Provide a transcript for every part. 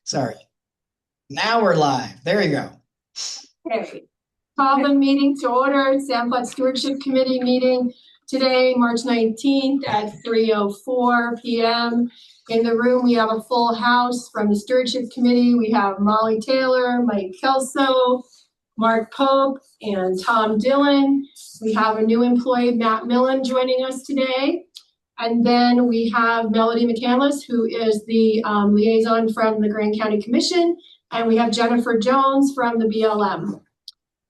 Sorry. Now we're live. There you go. Okay. Call the meeting to order. Samplot Stewardship Committee meeting today, March 19th at 3:04 p.m. In the room, we have a full house from the Stewardship Committee. We have Molly Taylor, Mike Kelso, Mark Pope, and Tom Dillon. We have a new employee, Matt Millen, joining us today. And then we have Melody McCandless, who is the liaison from the Grand County Commission. And we have Jennifer Jones from the BLM.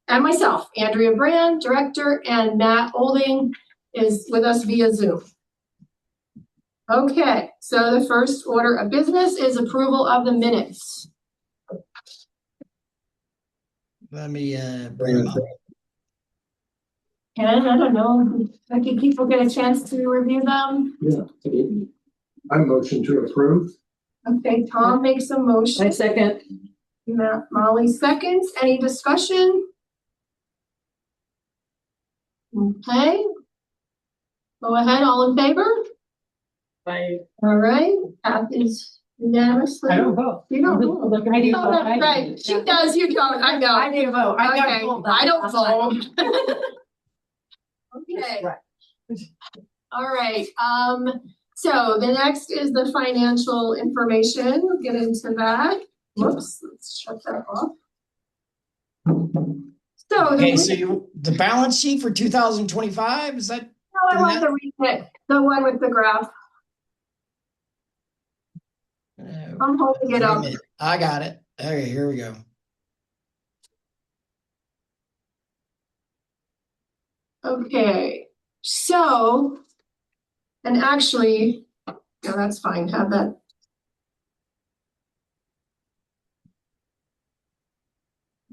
And myself, Andrea Brand, director, and Matt Olding is with us via Zoom. Okay, so the first order of business is approval of the minutes. Let me bring them up. And I don't know, can people get a chance to review them? Yeah. I motion to approve. Okay, Tom makes a motion. I second. Molly seconds. Any discussion? Okay. Go ahead, all in favor? Aye. All right, passes unanimously. I don't vote. You don't vote. Look, I do Oh, vote. that's right. She does, you don't. I know. I do vote. I got Okay, pulled I don't last time. vote. Okay. Right. All right. So the next is the financial information. We'll get into that. Whoops, let's shut that off. So Okay, so the balance sheet for 2025, is that? No, I want the remit, the one with the graph. I'm holding it up. I got it. Okay, here we go. Okay, so, and actually, no, that's fine, have that.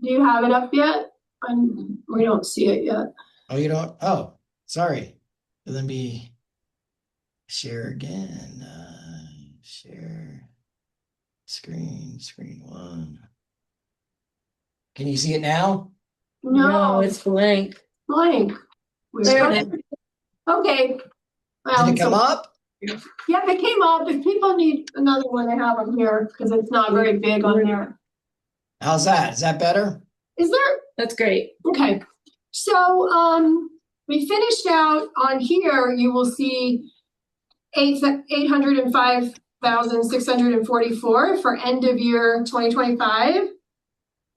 Do you have it up yet? We don't see it yet. Oh, you don't? Oh, sorry. Let me share again. Share screen one. Can you see it now? No, it's blank. blank. There it is. Okay. Well, Did it come up? yeah, it came up. If people need another one, I have them here because it's not very big on there. How's that? Is that better? Is there? That's great. Okay. So we finished out on here, you will see 805,644 for end of year 2025.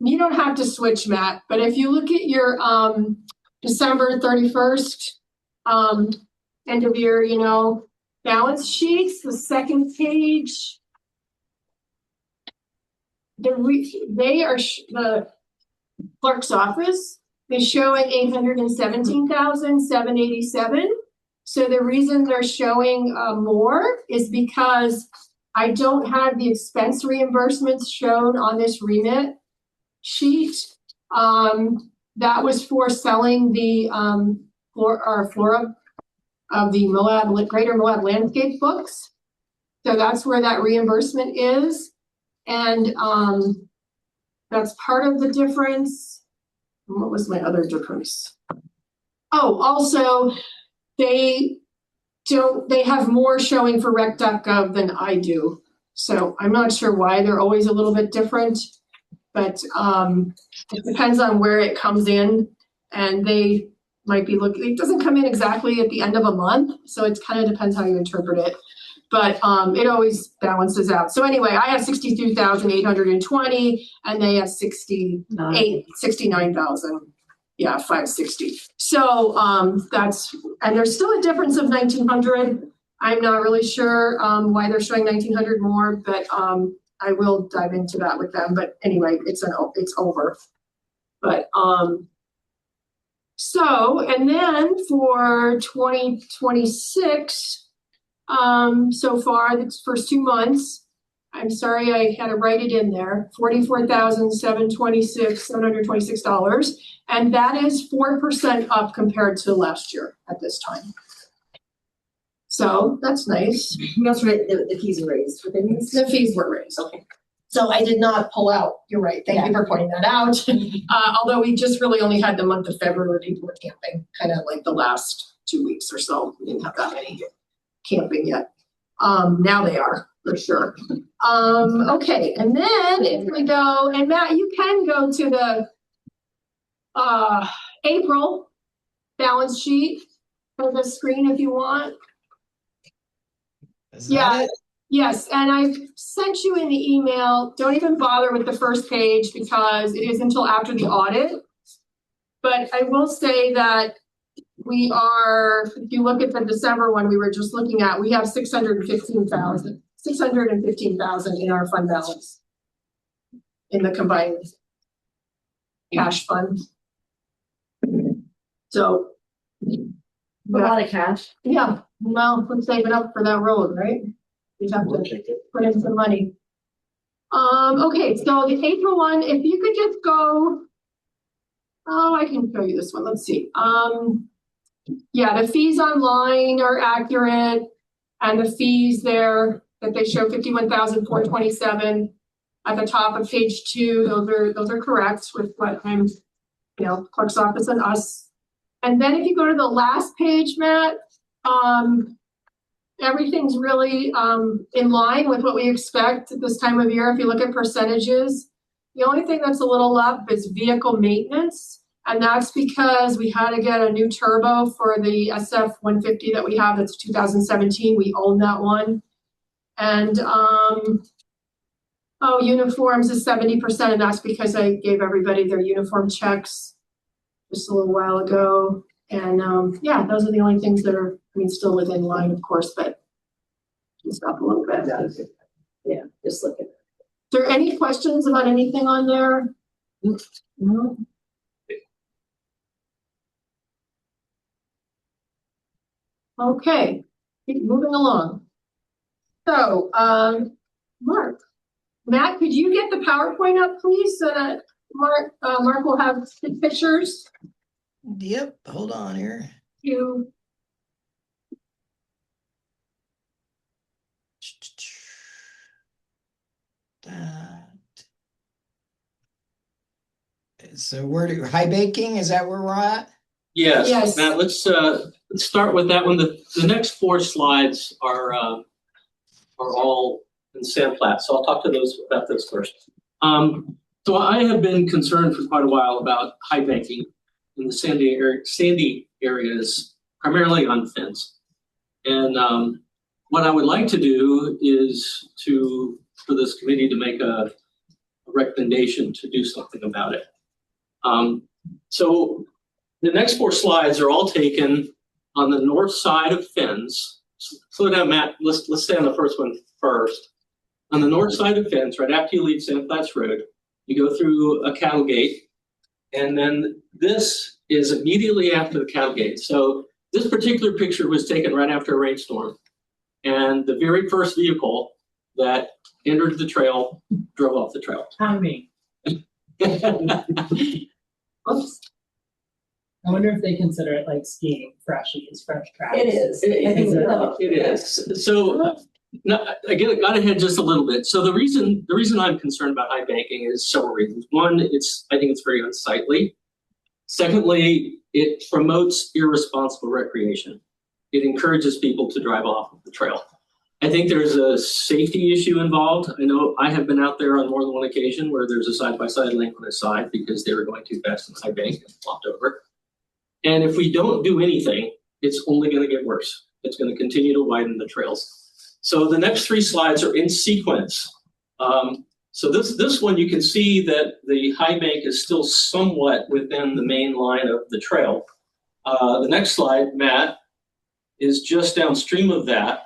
You don't have to switch, Matt, but if you look at your December 31st end of year, balance sheets, the second page, the clerk's office is showing 817,787. So the reason they're showing more is because I don't have the expense reimbursements shown on this remit sheet. That was for selling the flora of the Greater Moab Landscape books. So that's where that reimbursement is. And that's part of the difference. What was my other difference? Oh, also, they have more showing for rec.gov than I do. So I'm not sure why they're always a little bit different, but it depends on where it comes in, and they might be looking, it doesn't come in exactly at the end of a month. So it kind of depends how you interpret it. But it always balances out. So anyway, I have 62,820 and they have 69,000. Yeah, 560. So that's, and there's still a difference of 1,900. I'm not really sure why they're showing 1,900 more, but I will dive into that with them. But anyway, it's over. But so, and then for 2026, so far, the first 2 months, I'm sorry, I had to write it in there, $44,726. And that is 4% up compared to last year at this time. So that's nice. That's right. The fees were raised. The fees were raised. Okay. So I did not pull out. You're right. Thank you for pointing that out. Although we just really only had the month of February people were camping, kind of like the last 2 weeks or so. We didn't have that many camping yet. Now they are. for sure. Okay, and then if we go, and Matt, you can go to the April balance sheet for the screen if you want. Is that Yeah. it? Yes, and I sent you in the email, don't even bother with the first page because it is until after the audit. But I will say that we are, if you look at the December one we were just looking at, we have 615,000 in our fund balance in the combined cash fund. So, A lot of cash. yeah, well, let's save it up for that road, right? We have to put in some money. Okay, so the April one, if you could just go, oh, I can show you this one. Let's see. Yeah, the fees online are accurate, and the fees there that they show 51,427 at the top of page 2. Those are correct with what I'm, clerk's office and us. And then if you go to the last page, Matt, everything's really in line with what we expect at this time of year. If you look at percentages, the only thing that's a little up is vehicle maintenance. And that's because we had to get a new turbo for the SF-150 that we have. That's 2017. We own that one. And uniforms is 70%, and that's because I gave everybody their uniform checks just a little while ago. And yeah, those are the only things that are, still within line, of course, but just up a little bit. Yeah, just look at it. Is there any questions about anything on there? No. Okay, keep moving along. So, Matt, could you get the PowerPoint up, please, so that Mark will have the pictures? Yep, hold on here. You. So high baking, is that where we're at? Yes. Matt, let's start with that one. The next 4 slides are all in sandflat, so I'll talk to about those first. So I have been concerned for quite a while about high banking in the sandy areas, primarily on fins. And what I would like to do is for this committee to make a recommendation to do something about it. So the next 4 slides are all taken on the north side of Fens. Slow down, Matt. Let's stay on the first one first. On the north side of Fens, right after you leave Sandflats Road, you go through a cattle gate, and then this is immediately after the cattle gate. So this particular picture was taken right after a rainstorm, and the very first vehicle that entered the trail drove off the trail. Timing. Oops. I wonder if they consider it like skiing, fresh tracks. It is. I think so. It is. So, again, it got ahead just a little bit. So the reason I'm concerned about high banking is several reasons. One, I think it's very unsightly. Secondly, it promotes irresponsible recreation. It encourages people to drive off of the trail. I think there's a safety issue involved. I know I have been out there on more than one occasion where there's a side-by-side link on the side because they were going too fast in high bank and flopped over. And if we don't do anything, it's only going to get worse. It's going to continue to widen the trails. So the next 3 slides are in sequence. So this one, you can see that the high bank is still somewhat within the main line of the trail. The next slide, Matt, is just downstream of that.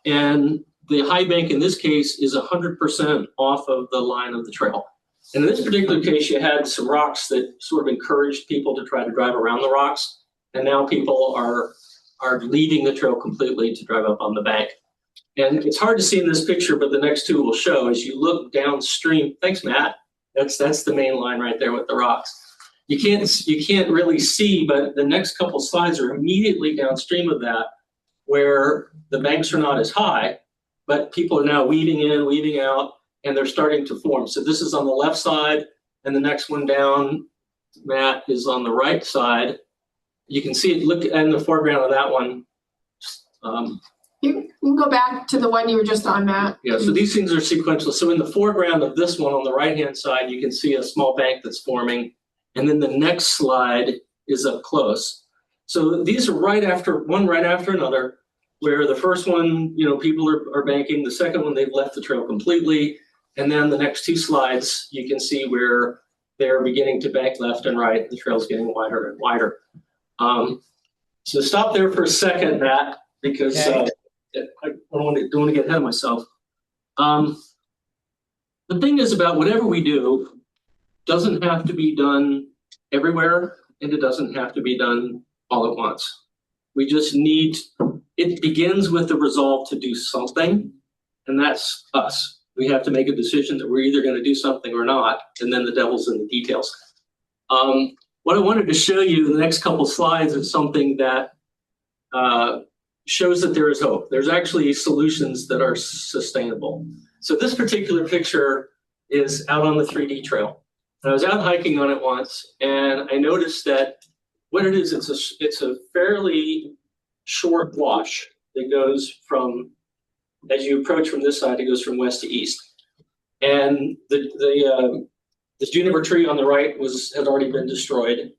And the high bank in this case is 100% off of the line of the trail. And in this particular case, you had some rocks that sort of encouraged people to try to drive around the rocks. And now people are leaving the trail completely to drive up on the bank. And it's hard to see in this picture, but the next 2 will show as you look downstream. Thanks, Matt. That's the main line right there with the rocks. You can't really see, but the next couple slides are immediately downstream of that, where the banks are not as high, but people are now weeding in, weeding out, and they're starting to form. So this is on the left side, and the next one down, Matt, is on the right side. You can see it, look in the foreground of that one. You can go back to the one you were just on, Matt. Yeah, so these things are sequential. So in the foreground of this one on the right-hand side, you can see a small bank that's forming. And then the next slide is up close. So these are right after another, where the first one, people are banking. The second one, they've left the trail completely. And then the next two slides, you can see where they're beginning to bank left and right. The trail's getting wider and wider. So stop there for a second, Matt, because Okay. I don't want to get ahead of myself. The thing is about whatever we do doesn't have to be done everywhere, and it doesn't have to be done all at once. We just need, it begins with the resolve to do something, and that's us. We have to make a decision that we're either going to do something or not, and then the devil's in the details. What I wanted to show you in the next couple slides is something that shows that there is hope. There's actually solutions that are sustainable. So this particular picture is out on the 3D trail. And I was out hiking on it once, and I noticed that what it is, it's a fairly short wash that goes from, as you approach from this side, it goes from west to east. And the juniper tree on the right had already been destroyed.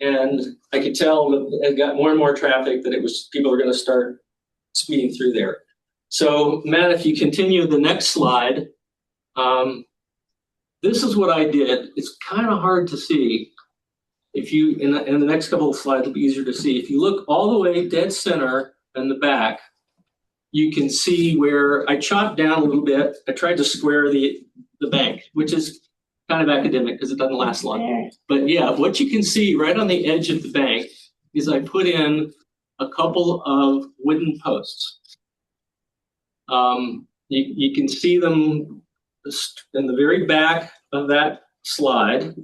And I could tell it got more and more traffic that people are going to start speeding through there. So Matt, if you continue the next slide, this is what I did. It's kind of hard to see. If you, in the next couple of slides, it'll be easier to see. If you look all the way dead center in the back, you can see where I chopped down a little bit. I tried to square the bank, which is kind of academic because it doesn't last long. But yeah, what you can see right on the edge of the bank is I put in a couple of wooden posts. You can see them in the very back of that slide.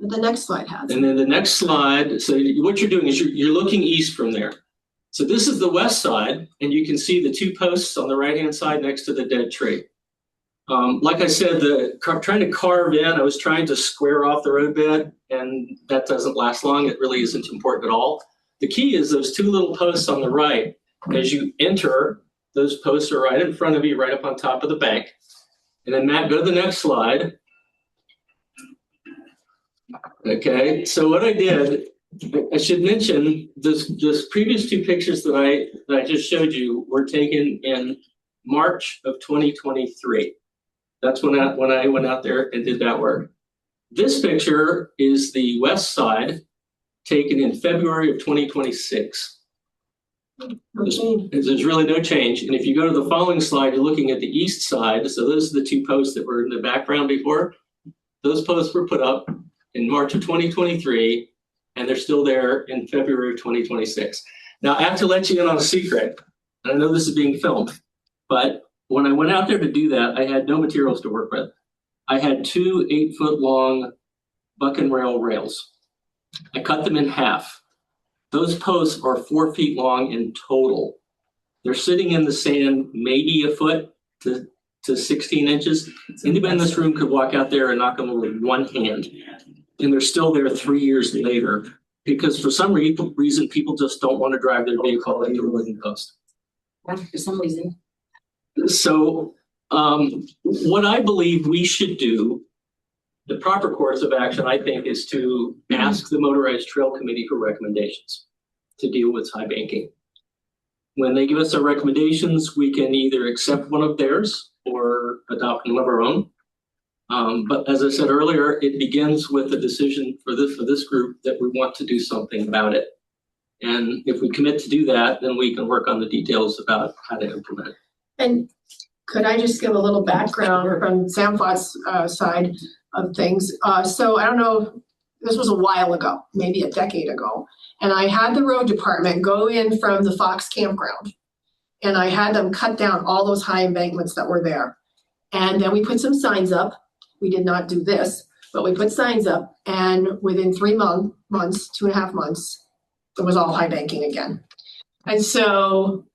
The next slide has. And then the next slide, so what you're doing is you're looking east from there. So this is the west side, and you can see the two posts on the right-hand side next to the dead tree. Like I said, trying to carve in, I was trying to square off the roadbed, and that doesn't last long. It really isn't important at all. The key is those two little posts on the right. As you enter, those posts are right in front of you, right up on top of the bank. And then Matt, go to the next slide. Okay, so what I did, I should mention this previous two pictures that I just showed you were taken in March of 2023. That's when I went out there and did that work. This picture is the west side, taken in February of 2026. There's really no change. And if you go to the following slide, you're looking at the east side. So those are the two posts that were in the background before. Those posts were put up in March of 2023, and they're still there in February of 2026. Now, I have to let you in on a secret. And I know this is being filmed, but when I went out there to do that, I had no materials to work with. I had two 8-foot-long buck and rail rails. I cut them in half. Those posts are 4 feet long in total. They're sitting in the sand maybe a foot to 16 inches. Anybody in this room could walk out there and knock them over with one hand. And they're still there 3 years later because for some reason, people just don't want to drive their vehicle into a wooden post. For some reason. So what I believe we should do, the proper course of action, I think, is to ask the Motorized Trail Committee for recommendations to deal with high banking. When they give us their recommendations, we can either accept one of theirs or adopt one of our own. But as I said earlier, it begins with a decision for this group that we want to do something about it. And if we commit to do that, then we can work on the details about how to implement it. And could I just give a little background from Samfot's side of things? So I don't know, this was a while ago, maybe a decade ago. And I had the road department go in from the Fox campground. And I had them cut down all those high embankments that were there. And then we put some signs up. We did not do this, but we put signs up. And within 3 months, 2.5 months, it was all high banking again. And so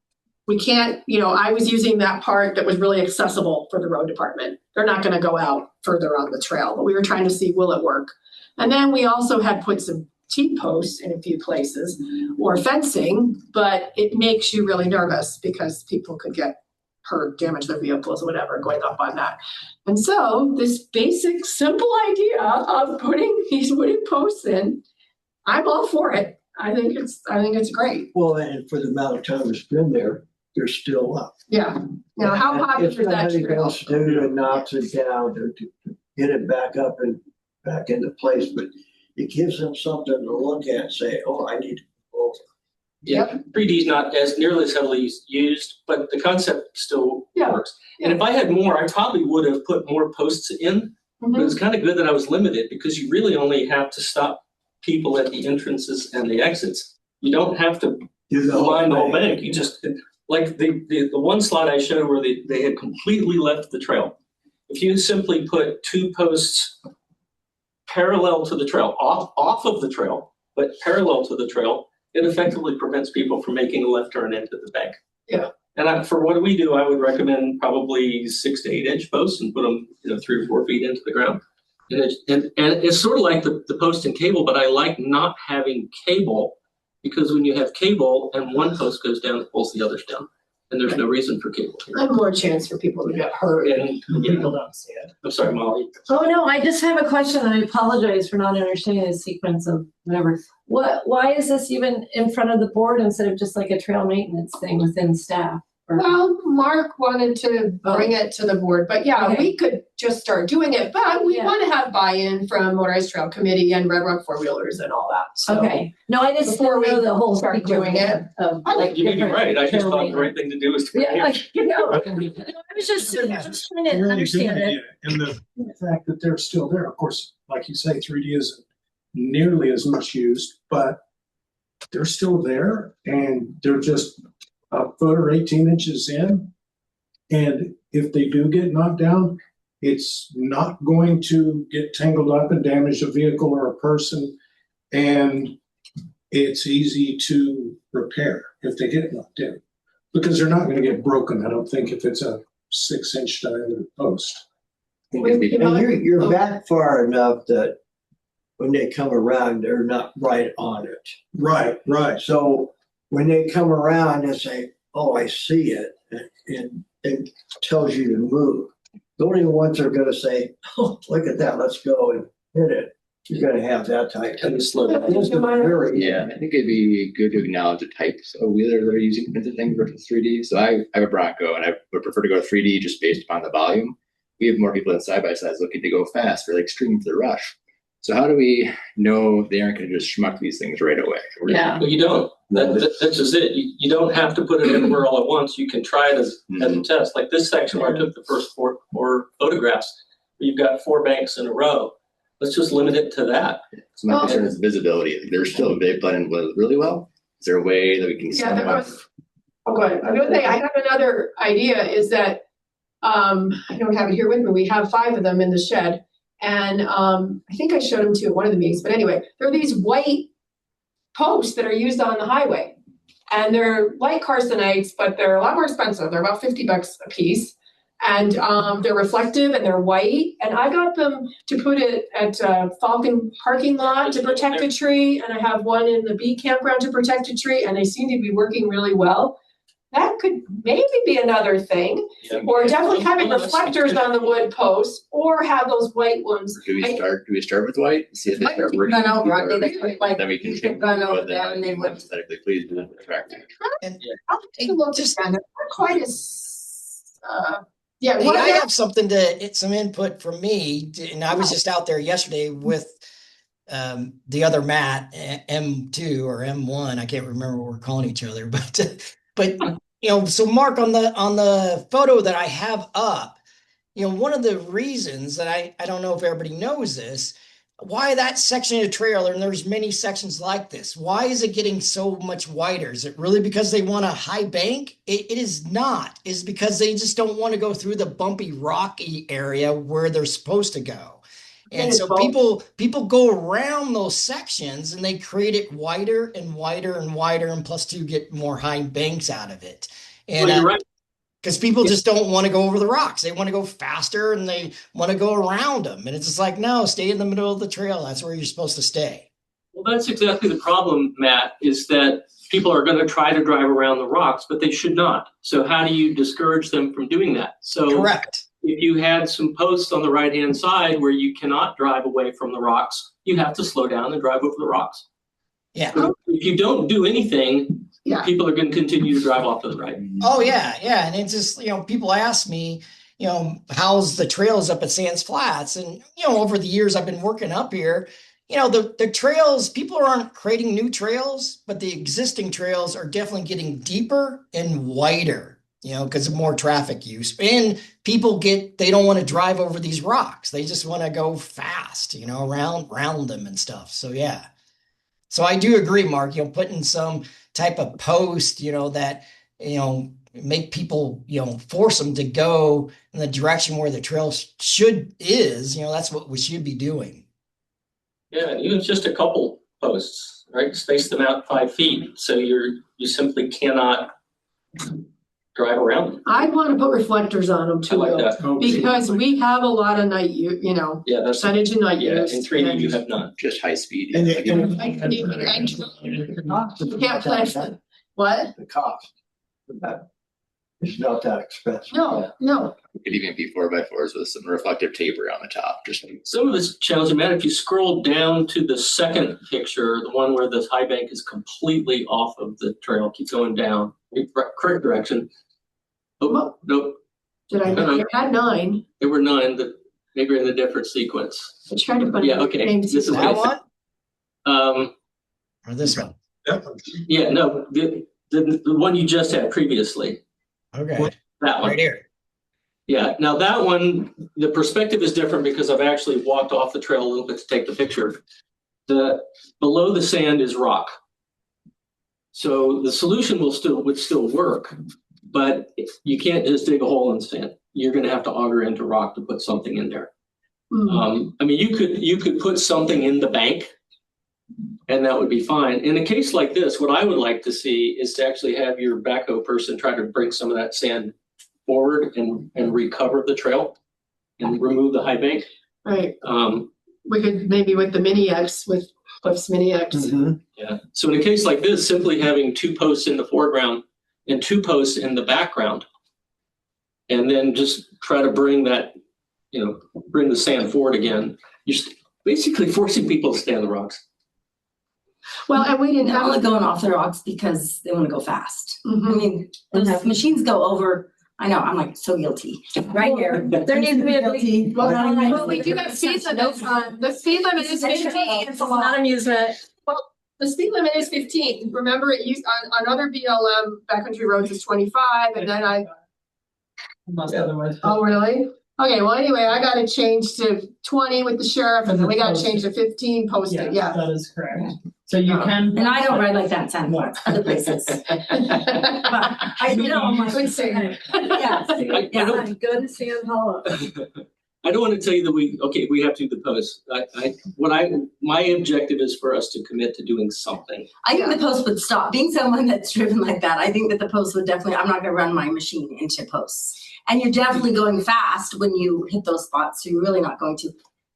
we can't, I was using that part that was really accessible for the road department. They're not going to go out further on the trail, but we were trying to see, will it work? And then we also had put some T-posts in a few places or fencing, but it makes you really nervous because people could get hurt, damage their vehicles or whatever going up on that. And so this basic, simple idea of putting these wooden posts in, I'm all for it. I think it's great. Well, and for the amount of time it's been there, they're still up. Yeah. Now, how popular is that If somebody trail? goes to do and knocks it down to get it back up and back into place, but it gives them something to look at and say, oh, I need to go over. Yeah, 3D is not as nearly as heavily used, but the concept still Yeah. works. And if I had more, I probably would have put more posts in, but it's kind of good that I was limited because you really only have to stop people at the entrances and the exits. You don't have to Do the line the whole thing. bank. You just, like the one slide I showed where they had completely left the trail. If you simply put 2 posts parallel to the trail, off of the trail, but parallel to the trail, it effectively prevents people from making a left turn into the bank. Yeah. And for what we do, I would recommend probably 6 to 8 inch posts and put them 3 or 4 feet into the ground. And it's sort of like the post and cable, but I like not having cable because when you have cable and one post goes down, it pulls the others down. And there's no reason for cable here. And more chance for people to get hurt. And, People don't see it. I'm sorry, Molly. Oh, no, I just have a question. I apologize for not understanding the sequence of whatever. Why is this even in front of the board instead of just like a trail maintenance thing within staff? Or- Well, Mark wanted to bring it to the board, but yeah, Okay. we could just start doing it, but we Yeah. want to have buy-in from Motorized Trail Committee and Red Rock Four-Wheelers and all that, so. Okay, no, I just Before didn't know we the whole start sequence doing it. of I like You may be different right. I just trail thought the maintenance. right thing to do is to. Yeah, like, you know, I was just Yeah. trying to understand it. And the fact that they're still there, of course, like you say, 3D isn't nearly as much used, but they're still there and they're just a foot or 18 inches in. And if they do get knocked down, it's not going to get tangled up and damage a vehicle or a person. And it's easy to repair if they get knocked down. Because they're not going to get broken, I don't think, if it's a 6-inch diameter post. And you're back far enough that when they come around, they're not right on it. Right, right. So when they come around and say, oh, I see it, and it tells you to move. The only ones that are gonna say, oh, look at that, let's go and hit it. You're gonna have that type. Kind of slow down. It's very- Yeah, I think it'd be good to acknowledge the types of wheeler that are using printed things versus 3D. So I have a Bronco and I would prefer to go to 3D just based upon the volume. We have more people in side by sides looking to go fast or like stream for the rush. So how do we know they aren't going to just schmuck these things right away? Yeah. Well, you don't. That's just it. You don't have to put it everywhere all at once. You can try it as a test. Like this section where I took the first four photographs, where you've got 4 banks in a row. Let's just limit it to that. So my concern is visibility. They're still, they blend in really well. Is there a way that we can? Yeah, there was. Oh, go ahead. I was gonna say, I have another idea is that, I don't have it here with me. We have 5 of them in the shed. And I think I showed them to you at one of the meetings, but anyway, there are these white posts that are used on the highway. And they're like Carsonites, but they're a lot more expensive. They're about $50 a piece. And they're reflective and they're white. And I got them to put it at Falcon parking lot to protect a tree. And I have one in the bee campground to protect a tree. And they seem to be working really well. That could maybe be another thing. Yeah. Or definitely having reflectors on the wood posts or have those white ones. Do we start with white? See if they start working. Run over, they look like Then we can you could run over but then them and they would. aesthetically pleasing and attractive. I'll take a look at them. They're not quite as, yeah. Hey, what I they're- have some input from me, and I was just out there yesterday with the other Matt, M2 or M1. I can't remember what we're calling each other, but so Mark, on the photo that I have up, one of the reasons that I don't know if everybody knows this, why that section of the trail, and there's many sections like this, why is it getting so much wider? Is it really because they want a high bank? It is not. It's because they just don't want to go through the bumpy, rocky area where they're supposed to go. And so people go around those sections and they create it wider and wider and wider, and plus to get more high banks out of it. And Well, you're right. because people just don't want to go over the rocks. They want to go faster and they want to go around them. And it's just like, no, stay in the middle of the trail. That's where you're supposed to stay. Well, that's exactly the problem, Matt, is that people are going to try to drive around the rocks, but they should not. So how do you discourage them from doing that? So Correct. if you had some posts on the right-hand side where you cannot drive away from the rocks, you have to slow down and drive over the rocks. Yeah. So if you don't do anything, Yeah. people are going to continue to drive off to the right. Oh yeah, yeah. And it's just, people ask me, how's the trails up at Sands Flats? And, over the years I've been working up here, the trails, people aren't creating new trails, but the existing trails are definitely getting deeper and wider, because of more traffic use. And people they don't want to drive over these rocks. They just want to go fast, around them and stuff. So yeah. So I do agree, Mark, putting some type of post, that, make people, force them to go in the direction where the trail is, that's what we should be doing. Yeah, and even just a couple posts, right? Space them out 5 feet, so you simply cannot drive around them. I'd want to put reflectors on them I too, like though, that. because we have a lot of night Yeah, that's percentage of night yeah. use. In 3D, you and have none. Just high speed. And Like, it- You can't flash them. What? The cost. That it's not that expensive. No. it could even be 4x4s with some reflective tape around the top. Just Some of this challenging, Matt, if you scroll down to the second picture, the one where the high bank is completely off of the trail, keep going down, correct direction. Oh, nope, Did I had 9? there were 9 that maybe in a different sequence. I tried to put Yeah, okay. This is That one Or this one? yeah, no, the one you just had previously, Okay, that one. right here. Yeah, now that one, the perspective is different because I've actually walked off the trail a little bit to take the picture. Below the sand is rock. So the solution would still work, but you can't just dig a hole in the sand. You're going to have to auger into rock to put something in there. Mm. I mean, you could put something in the bank, and that would be fine. In a case like this, what I would like to see is to actually have your backhoe person try to bring some of that sand forward and recover the trail and remove the high bank. Right. We could maybe with the Mini X, with Cliff's Mini X. Yeah. So in a case like this, simply having 2 posts in the foreground and 2 posts in the background, and then just try to bring that, bring the sand forward again. You're basically forcing people to stay on the rocks. Well, and we didn't They're only have. going off the rocks because they want to go fast. I Mhm. mean, those machines go over. I know, I'm like so guilty. Right here. There needs to be a Guilty. Well, we do have speed limits on, the speed limit is 15. It's not amusement. The speed limit is 15. Remember, it used on other BLM backcountry roads is 25, and then Unless otherwise. oh, really? Okay, well, anyway, I got it changed to 20 with the sheriff, and then we got to change to 15 posted, yeah. That is correct. So you can. And I don't ride like that in San Juan, other places. But I, I'm like, Good saying. yeah, I don't- Go to Sand Hollow. I don't want to tell you that we have to do the post. My objective is for us to commit to doing something. I think the post would stop. Being someone that's driven like that, I think that the post would definitely, I'm not going to run my machine into posts. And you're definitely going fast when you hit those spots, so you're really not going to.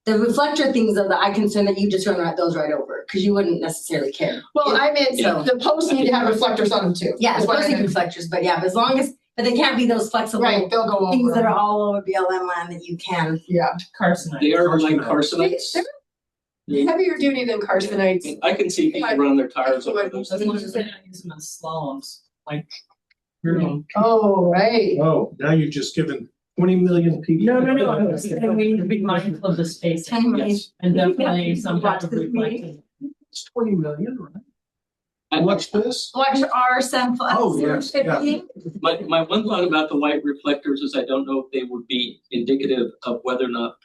The reflector things of I concern that you just run those right over because you wouldn't necessarily care. Well, I meant Yeah. the posts need to have reflectors on them too. Yeah, is the what I posting meant. reflectors, but yeah, but they can't be those flexible Right, they'll go things that are over. all over BLM land that you can. Yeah. Carson. They are like arsenites. They're heavier duty than Carsonites. I can see people run their tires over those That's why things. they don't use them as slaloms. Like, you're on. Oh, right. Oh, now you've just given 20 million people. No. I was saying we need to be mindful of the space. Yes. And definitely some type of reflective. It's 20 million, right? Watch this. Watch our sample. Oh, yes, yeah. My one thought about the white reflectors is I don't know if they would be indicative of whether or not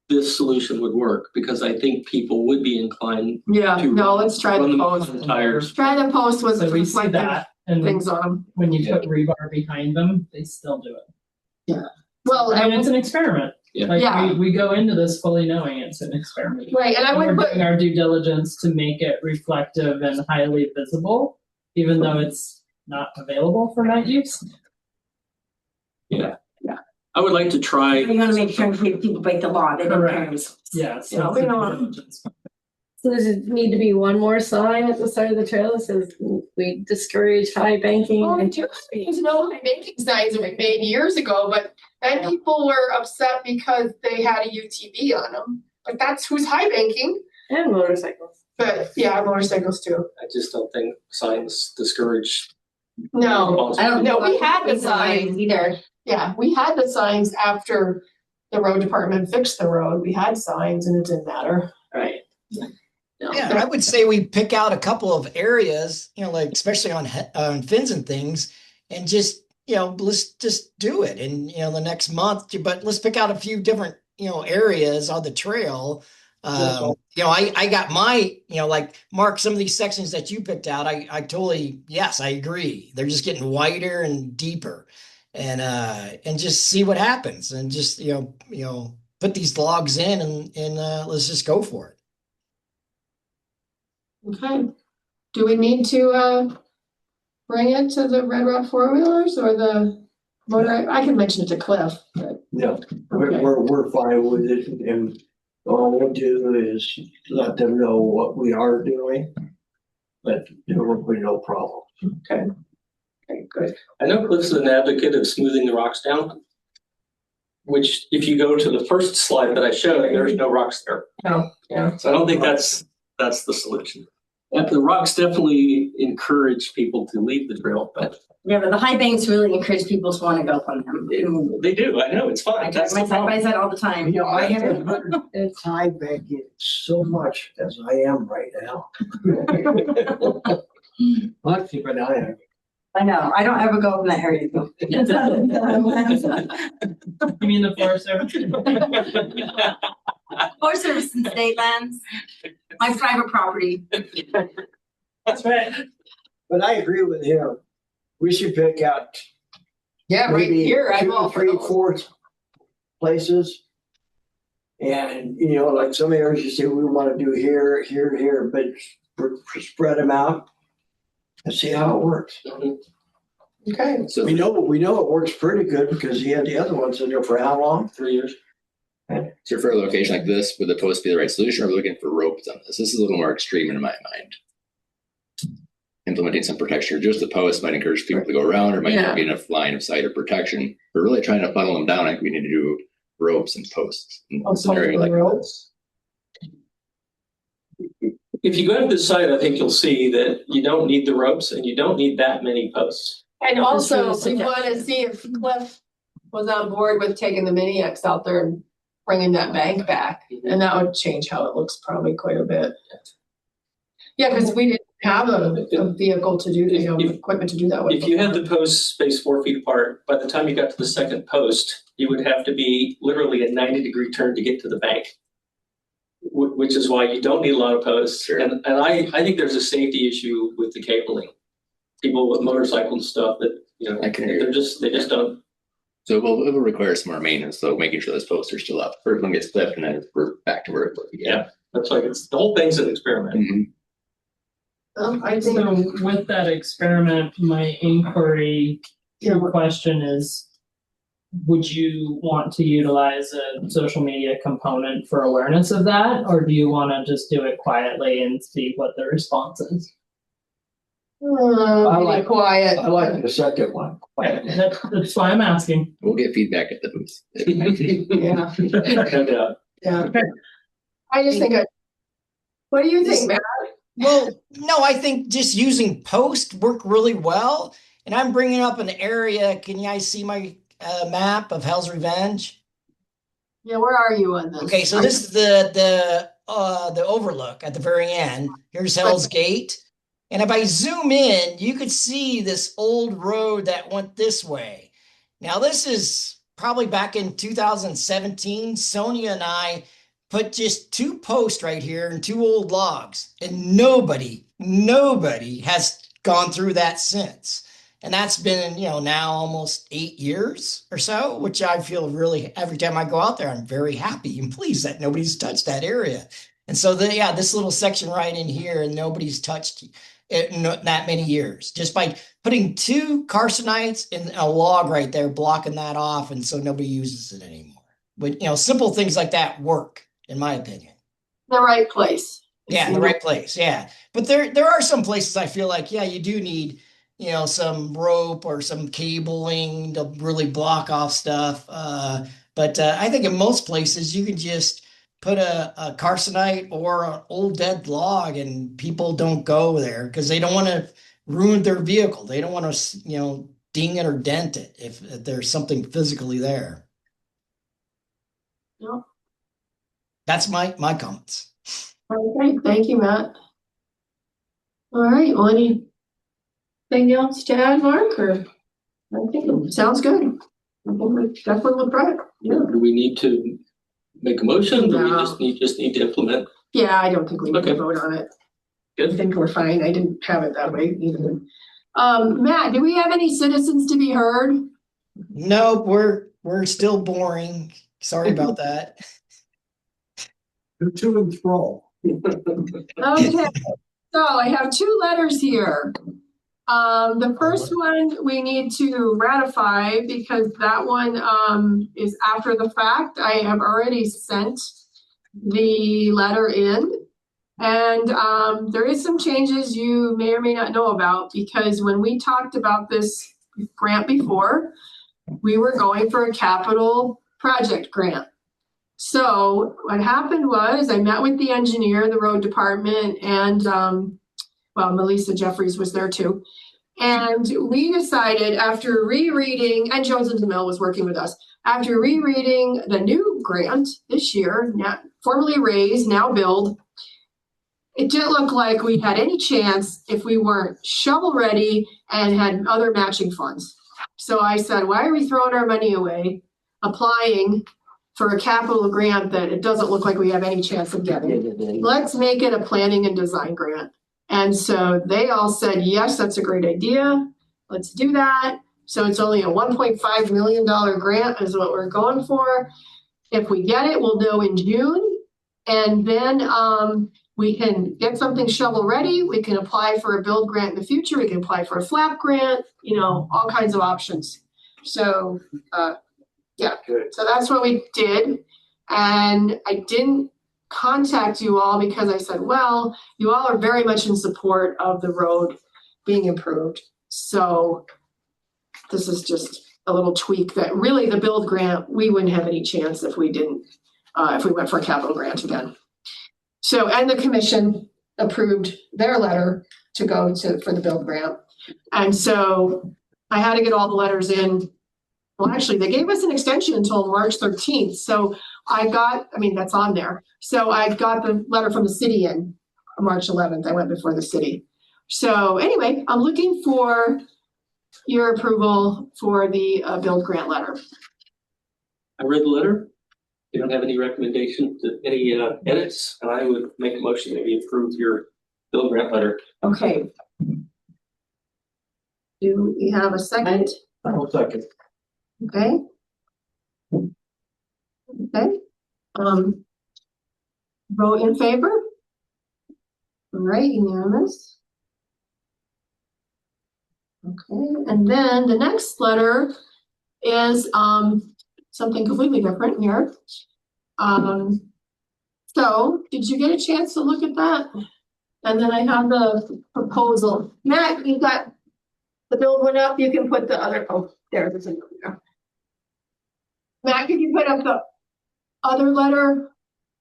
this solution would work, because I think people would be inclined Yeah, to no, let's try run the them post. on the tires. Try the post with So we see reflective that, and things on them. when you put rebar behind them, they still do it. Well, I mean, and it's an experiment. Yeah. Like Yeah. we go into this fully knowing it's an experiment. right, and I And we're would put, doing our due diligence to make it reflective and highly visible, even though it's not available for night use. I would like to try. You want to make sure people break the law. They don't Correct. care. Yeah, Yeah, so we it's a don't- due diligence. So does it need to be one more sign at the side of the trail that says we discourage high banking? Well, and there's no high banking signs that we made years ago, but then people were upset because they had a UTV on them. But that's who's high banking. And motorcycles. But yeah, motorcycles too. I just don't think signs discourage. No, I don't No, know. we had the signs. either. Yeah, we had the signs after the road department fixed the road. We had signs and it didn't matter. Right. No. Yeah, I would say we pick out a couple of areas, like especially on fins and things, and just let's just do it. And the next month, but let's pick out a few different areas on the trail. I got my like Mark, some of these sections that you picked out, I totally, yes, I agree. They're just getting wider and deeper, and just see what happens, and just put these logs in and let's just go for it. Okay. Do we need to bring it to the Red Rock four-wheelers or the motor? I can mention it to Cliff. But, No, okay. we're fine with it, and all we'll do is let them know what we are doing. But there will be no problem. Okay. Okay, good. I know Cliff's an advocate of smoothing the rocks down, which if you go to the first slide that I showed, there's no rocks there. Oh, yeah. So I don't think that's the solution. And the rocks definitely encourage people to leave the trail, but Yeah, but the high banks really encourage people to want to go on them. they do. I know it's fun. I That's drive the my side by problem. side all the time. I haven't heard high banking so much as I am right now. I'll keep an eye on it. I know. I don't ever go in that area. though. You mean the Forest Service? Forest Service and state lands, my private property. That's right. But I agree with him. We should pick out Yeah, right maybe here. I'm 2, all for 3, those. 4 places. And, like some areas you say we want to do here, but spread them out and see how it works. Okay. So We know it works pretty good because he had the other ones in there for how long? 3 years. So for a location like this, would the post be the right solution, or are we looking for ropes on this? This is a little more extreme in my mind. Implementing some protection, or just the post might encourage people to go around, or might Yeah. not be enough line of sight or protection. We're really trying to funnel them down. I think we need to do ropes and posts in a scenario like this. If you go to the site, I think you'll see that you don't need the ropes and you don't need that many posts. And also, Just for we the want to see if Cliff was on board with taking the Mini X out there and bringing that bank back. And that would change how it looks probably quite a bit. Yeah, because we didn't have a vehicle to do, equipment to do that with. If you had the posts spaced 4 feet apart, by the time you got to the second post, you would have to be literally a 90-degree turn to get to the bank. Which is why you don't need a lot of posts. Sure. And I think there's a safety issue with the cabling. People with motorcycles and stuff that, I can agree. they just don't. So it will require some more maintenance, though, making sure those posts are still up. First one gets clipped, and then we're back to where it was again. Yeah. That's like, the whole thing's an experiment. Mhm. I think, So with that experiment, my inquiry question is, would you want to utilize a social media component for awareness of that? Or do you want to just do it quietly and see what the response is? be quiet. I like the second one. That's why I'm asking. We'll get feedback at the booth. Yeah, No doubt. yeah. I just think, what do you think, Matt? Well, no, I think just using post work really well. And I'm bringing up an area. Can you guys see my map of Hell's Revenge? Yeah, where are you on this? Okay, so this is the overlook at the very end. Here's Hell's Gate. And if I zoom in, you could see this old road that went this way. Now, this is probably back in 2017. Sonia and I put just 2 posts right here and 2 old logs. And nobody has gone through that since. And that's been, now almost 8 years or so, which I feel really, every time I go out there, I'm very happy and pleased that nobody's touched that area. And so this little section right in here, and nobody's touched it in that many years, just by putting 2 Carsonites and a log right there, blocking that off. And so nobody uses it anymore. But, simple things like that work, in my opinion. The right place. Yeah, in the right place. Yeah. But there are some places I feel like, yeah, you do need, some rope or some cabling to really block off stuff. But I think in most places you can just put a carcinite or an old dead log and people don't go there because they don't want to ruin their vehicle. They don't want to, ding it or dent it if there's something physically there. Yep. That's my comments. Okay, thank you, Matt. All right, well, anything else to add, Mark, or? I think it sounds good. I think we definitely will try it. Yeah. Do we need to make a motion? Do we No. just need to implement? Yeah, I don't think we need to Okay. vote on it. Good. I think we're fine. I didn't have it that way either. Matt, do we have any citizens to be heard? No, we're still boring. Sorry about that. They're too enthralled. Okay, so I have two letters here. The first one we need to ratify because that one is after the fact. I have already sent the letter in. And there is some changes you may or may not know about because when we talked about this grant before, we were going for a capital project grant. So what happened was I met with the engineer, the road department, and Melissa Jeffries was there too. And we decided after rereading, and Jones and DeMille was working with us, after rereading the new grant this year, now formerly raised, now build, it didn't look like we had any chance if we weren't shovel ready and had other matching funds. So I said, why are we throwing our money away applying for a capital grant that it doesn't look like we have any chance of getting? Let's make it a planning and design grant. And so they all said, yes, that's a great idea. Let's do that. So it's only a $1.5 million grant is what we're going for. If we get it, we'll know in June. And then we can get something shovel ready. We can apply for a build grant in the future. We can apply for a flap grant, all kinds of options. So, yeah, so that's what we did. And I didn't contact you all because I said, well, you all are very much in support of the road being improved. So this is just a little tweak that really the build grant, we wouldn't have any chance if we didn't, if we went for a capital grant again. So, and the commission approved their letter to go for the build grant. And so I had to get all the letters in. Well, actually, they gave us an extension until March 13th. So that's on there. So I got the letter from the city in March 11th. I went before the city. So anyway, I'm looking for your approval for the build grant letter. I read the letter. You don't have any recommendation to any edits, and I would make a motion that we approve your build grant letter. Okay. Do we have a second? I'll second. Okay. Okay. Vote in favor. All right, unanimous. Okay, and then the next letter is something completely different here. So did you get a chance to look at that? And then I have the proposal. Matt, you got the build one up. You can put the other, there's another there. Matt, can you put up the other letter?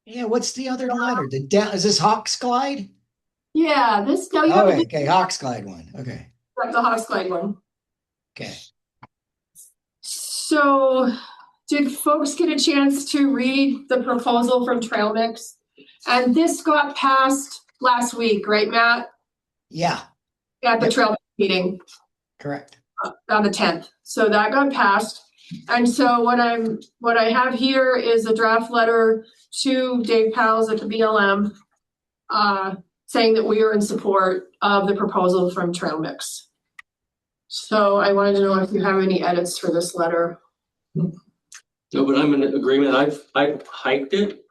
Yeah, what's the other letter? Is this Hawks Glide? Yeah, this. No, okay, Hawks Glide one. Okay. Like the Hawks Glide one. Okay. So, did folks get a chance to read the proposal from Trail Mix? And this got passed last week, right, Matt? Yeah. At the Trail Mix meeting. Correct. On the 10th. So that got passed. And so what I have here is a draft letter to Dave Powles at the BLM saying that we are in support of the proposal from Trail Mix. So I wanted to know if you have any edits for this letter. No, but I'm in agreement. I've hiked it.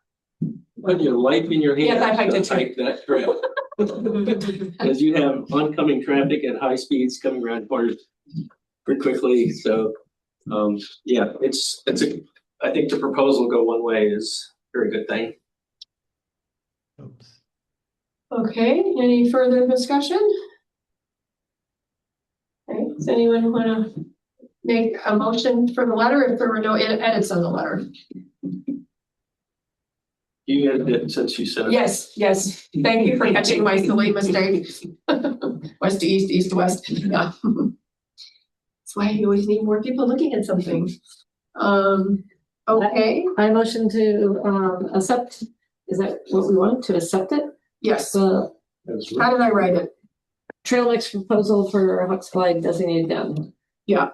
Put your life in your hands. Yes, I hiked it too. Hike that trail. Because you have oncoming traffic at high speeds coming around corners pretty quickly. So yeah, I think the proposal go one way is a very good thing. Oops. Okay, any further discussion? Okay, does anyone want to make a motion for the letter if there were no edits on the letter? You had it since you said it. Yes, thank you for catching my silly mistake. West to east, east to west, yeah. That's why you always need more people looking at something. Okay, I motion to accept, is that what we want, to accept it? yes, The how did I write it? trail mix proposal for Huck's Glide designated down. Yeah,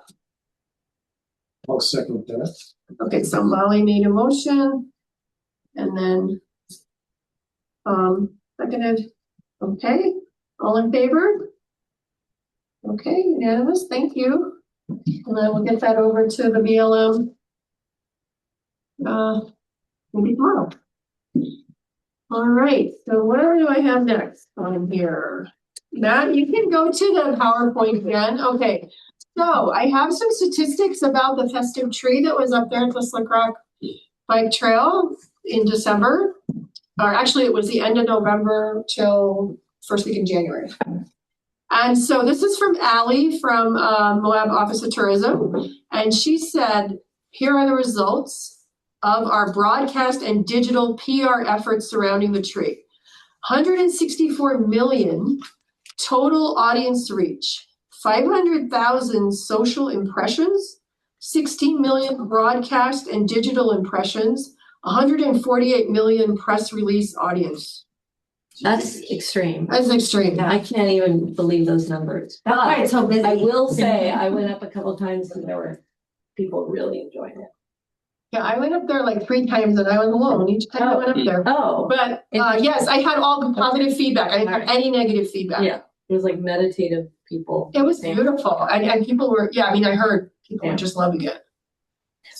I'll second that. okay, so Molly made a motion. And then, seconded, okay, all in favor? Okay, unanimous, thank you. And then we'll get that over to the BLM. Maybe tomorrow. All right, so what do I have next on here? Matt, you can go to the PowerPoint again. Okay, so I have some statistics about the festive tree that was up there at the Slick Rock Bike Trail in December, or actually it was the end of November till first week in January. And so this is from Allie from Moab Office of Tourism. And she said, here are the results of our broadcast and digital PR efforts surrounding the tree. 164 million total audience reach, 500,000 social impressions, 16 million broadcast and digital impressions, 148 million press release audience. That's extreme. That's extreme. I can't even believe those numbers. That's why it's so busy. I will say, I went up a couple times and there were people really enjoying it. Yeah, I went up there like 3 times and I was alone each time I went up there. Oh, But yes, I had all positive feedback. I didn't have any negative feedback. yeah, it was like meditative people. It was beautiful. And people were, yeah, I mean, I heard people were just loving it.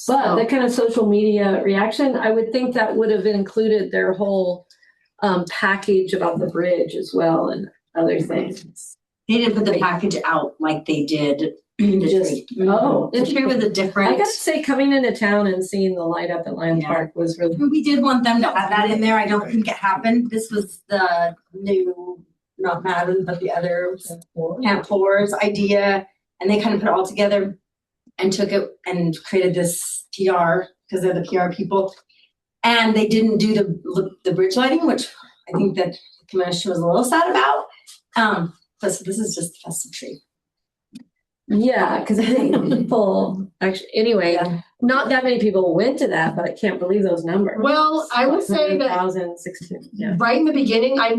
But the kind of social media reaction, I would think that would have included their whole package about the bridge as well and other things. They didn't put the package out like they did the tree. Oh, The tree was a different. I gotta say, coming into town and seeing the light up at Lions Park was really. We did want them to have that in there. I don't think it happened. This was the new, not Madden, but the other Camp 4's idea. And they kind of put it all together and took it and created this PR because they're the PR people. And they didn't do the bridge lighting, which I think that the commission was a little sad about. But so this is just the festive tree. Yeah, because I think people actually, anyway, Yeah. not that many people went to that, but I can't believe those numbers. Well, I would say that 1,016, yeah. right in the beginning, I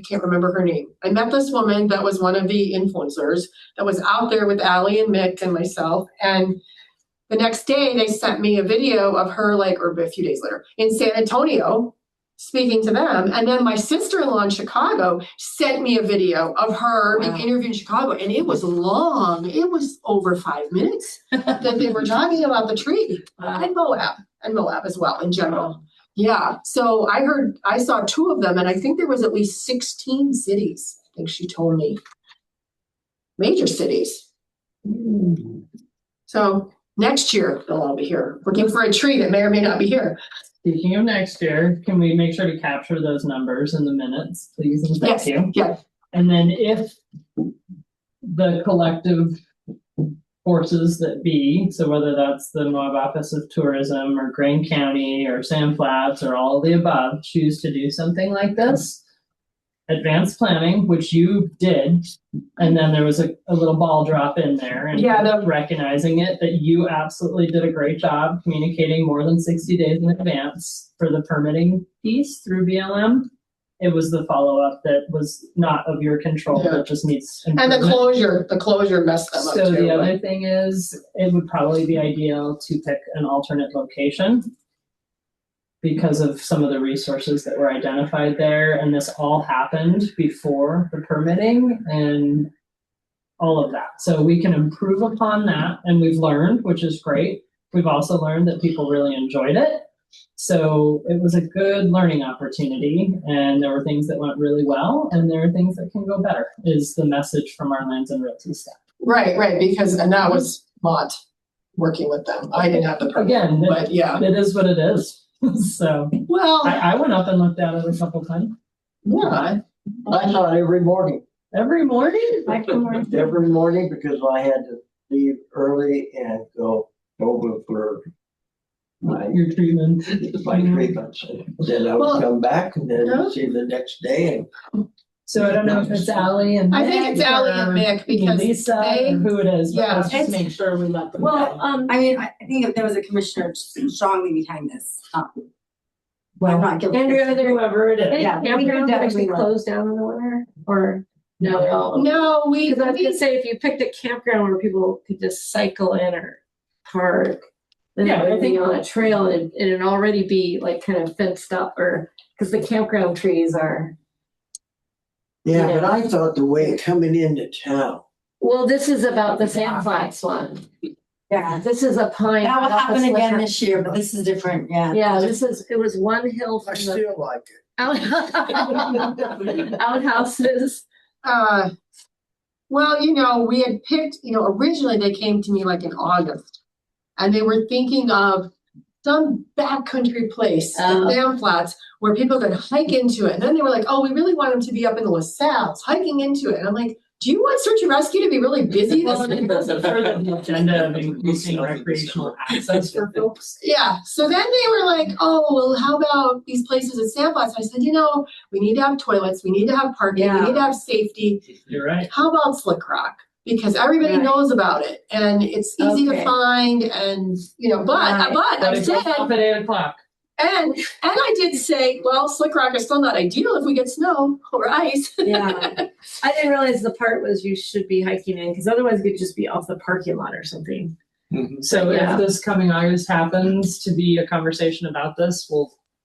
can't remember her name. I met this woman that was one of the influencers that was out there with Allie and Mick and myself. And the next day they sent me a video of her, or a few days later, in San Antonio speaking to them. And then my sister-in-law in Chicago sent me a video of her being interviewed in Chicago. And it was long. It was over 5 minutes that they were talking about the tree and Moab as well in general. Yeah. So I saw 2 of them, and I think there was at least 16 cities. I think she told me. Major cities. So next year they'll all be here looking for a tree that may or may not be here. Speaking of next year, can we make sure to capture those numbers in the minutes, please? And thank you. Yeah. And then if the collective forces that be, so whether that's the Moab Office of Tourism or Greene County or Sand Flats or all of the above, choose to do something like this, advanced planning, which you did, and then there was a little ball drop in there and recognizing it, that you absolutely did a great job communicating more than 60 days in advance for the permitting piece through BLM. It was the follow-up that was not of your control, that just needs improvement. And the closure messed them up So too. the other thing is, it would probably be ideal to pick an alternate location because of some of the resources that were identified there. And this all happened before the permitting and all of that. So we can improve upon that. And we've learned, which is great. We've also learned that people really enjoyed it. So it was a good learning opportunity. And there were things that went really well. And there are things that can go better, is the message from our Lands and Realty staff. Right. And that was Mott working with them. I didn't have the permit. Again, but yeah. It is what it is. So well, I went up and looked at it a couple times. Yeah. I thought every morning, Every morning? every morning, because I had to leave early and go over for my Your treatment. treatments. Then I Well, would come back and yeah. then see the next day and So I don't know if it's Ally and I think it's Mick Ally and or Mick because Lisa they- or who it is, but yeah. let's just It's- make sure we let them Well, know. I mean, I think if there was a commissioner strongly behind this. I'm Well, not guilty. Andrew, are there whoever it is. Yeah, we could campgrounds definitely actually let- closed down in the winter, or no, they're all? No, we, Because I was gonna say, if you picked a campground where people could just cycle in or park, then Yeah, it I would be think- on a trail and it'd already be like kind of fenced up, or, because the campground trees are, yeah, but I thought the way coming into town. well, this is about the sand flats one. Yeah, This is a pine. that will happen again opposite- this year, but this is different, yeah. Yeah, it was one hill I from the still like it. outhouses. well, we had picked, originally they came to me like in August. And they were thinking of some backcountry place, the Sand Flats, where people could hike into it. And then they were like, oh, we really want them to be up in the LaSalle's, hiking into it. And I'm like, do you want search and rescue to be really busy? Well, and that's a further agenda of increasing recreational access for folks. Yeah. So then they were like, oh, well, how about these places at Sand Flats? I said, we need to have toilets. We need to have parking. Yeah. We need to have safety. You're right. How about Slick Rock? Because everybody Right. knows about it and it's easy Okay. to find and, but I But it said, goes off at 8:00. and I did say, well, Slick Rock is still not ideal if we get snow or ice. Yeah, I didn't realize the part was you should be hiking in, because otherwise it could just be off the parking lot or something. So Yeah. if this coming August happens to be a conversation about this,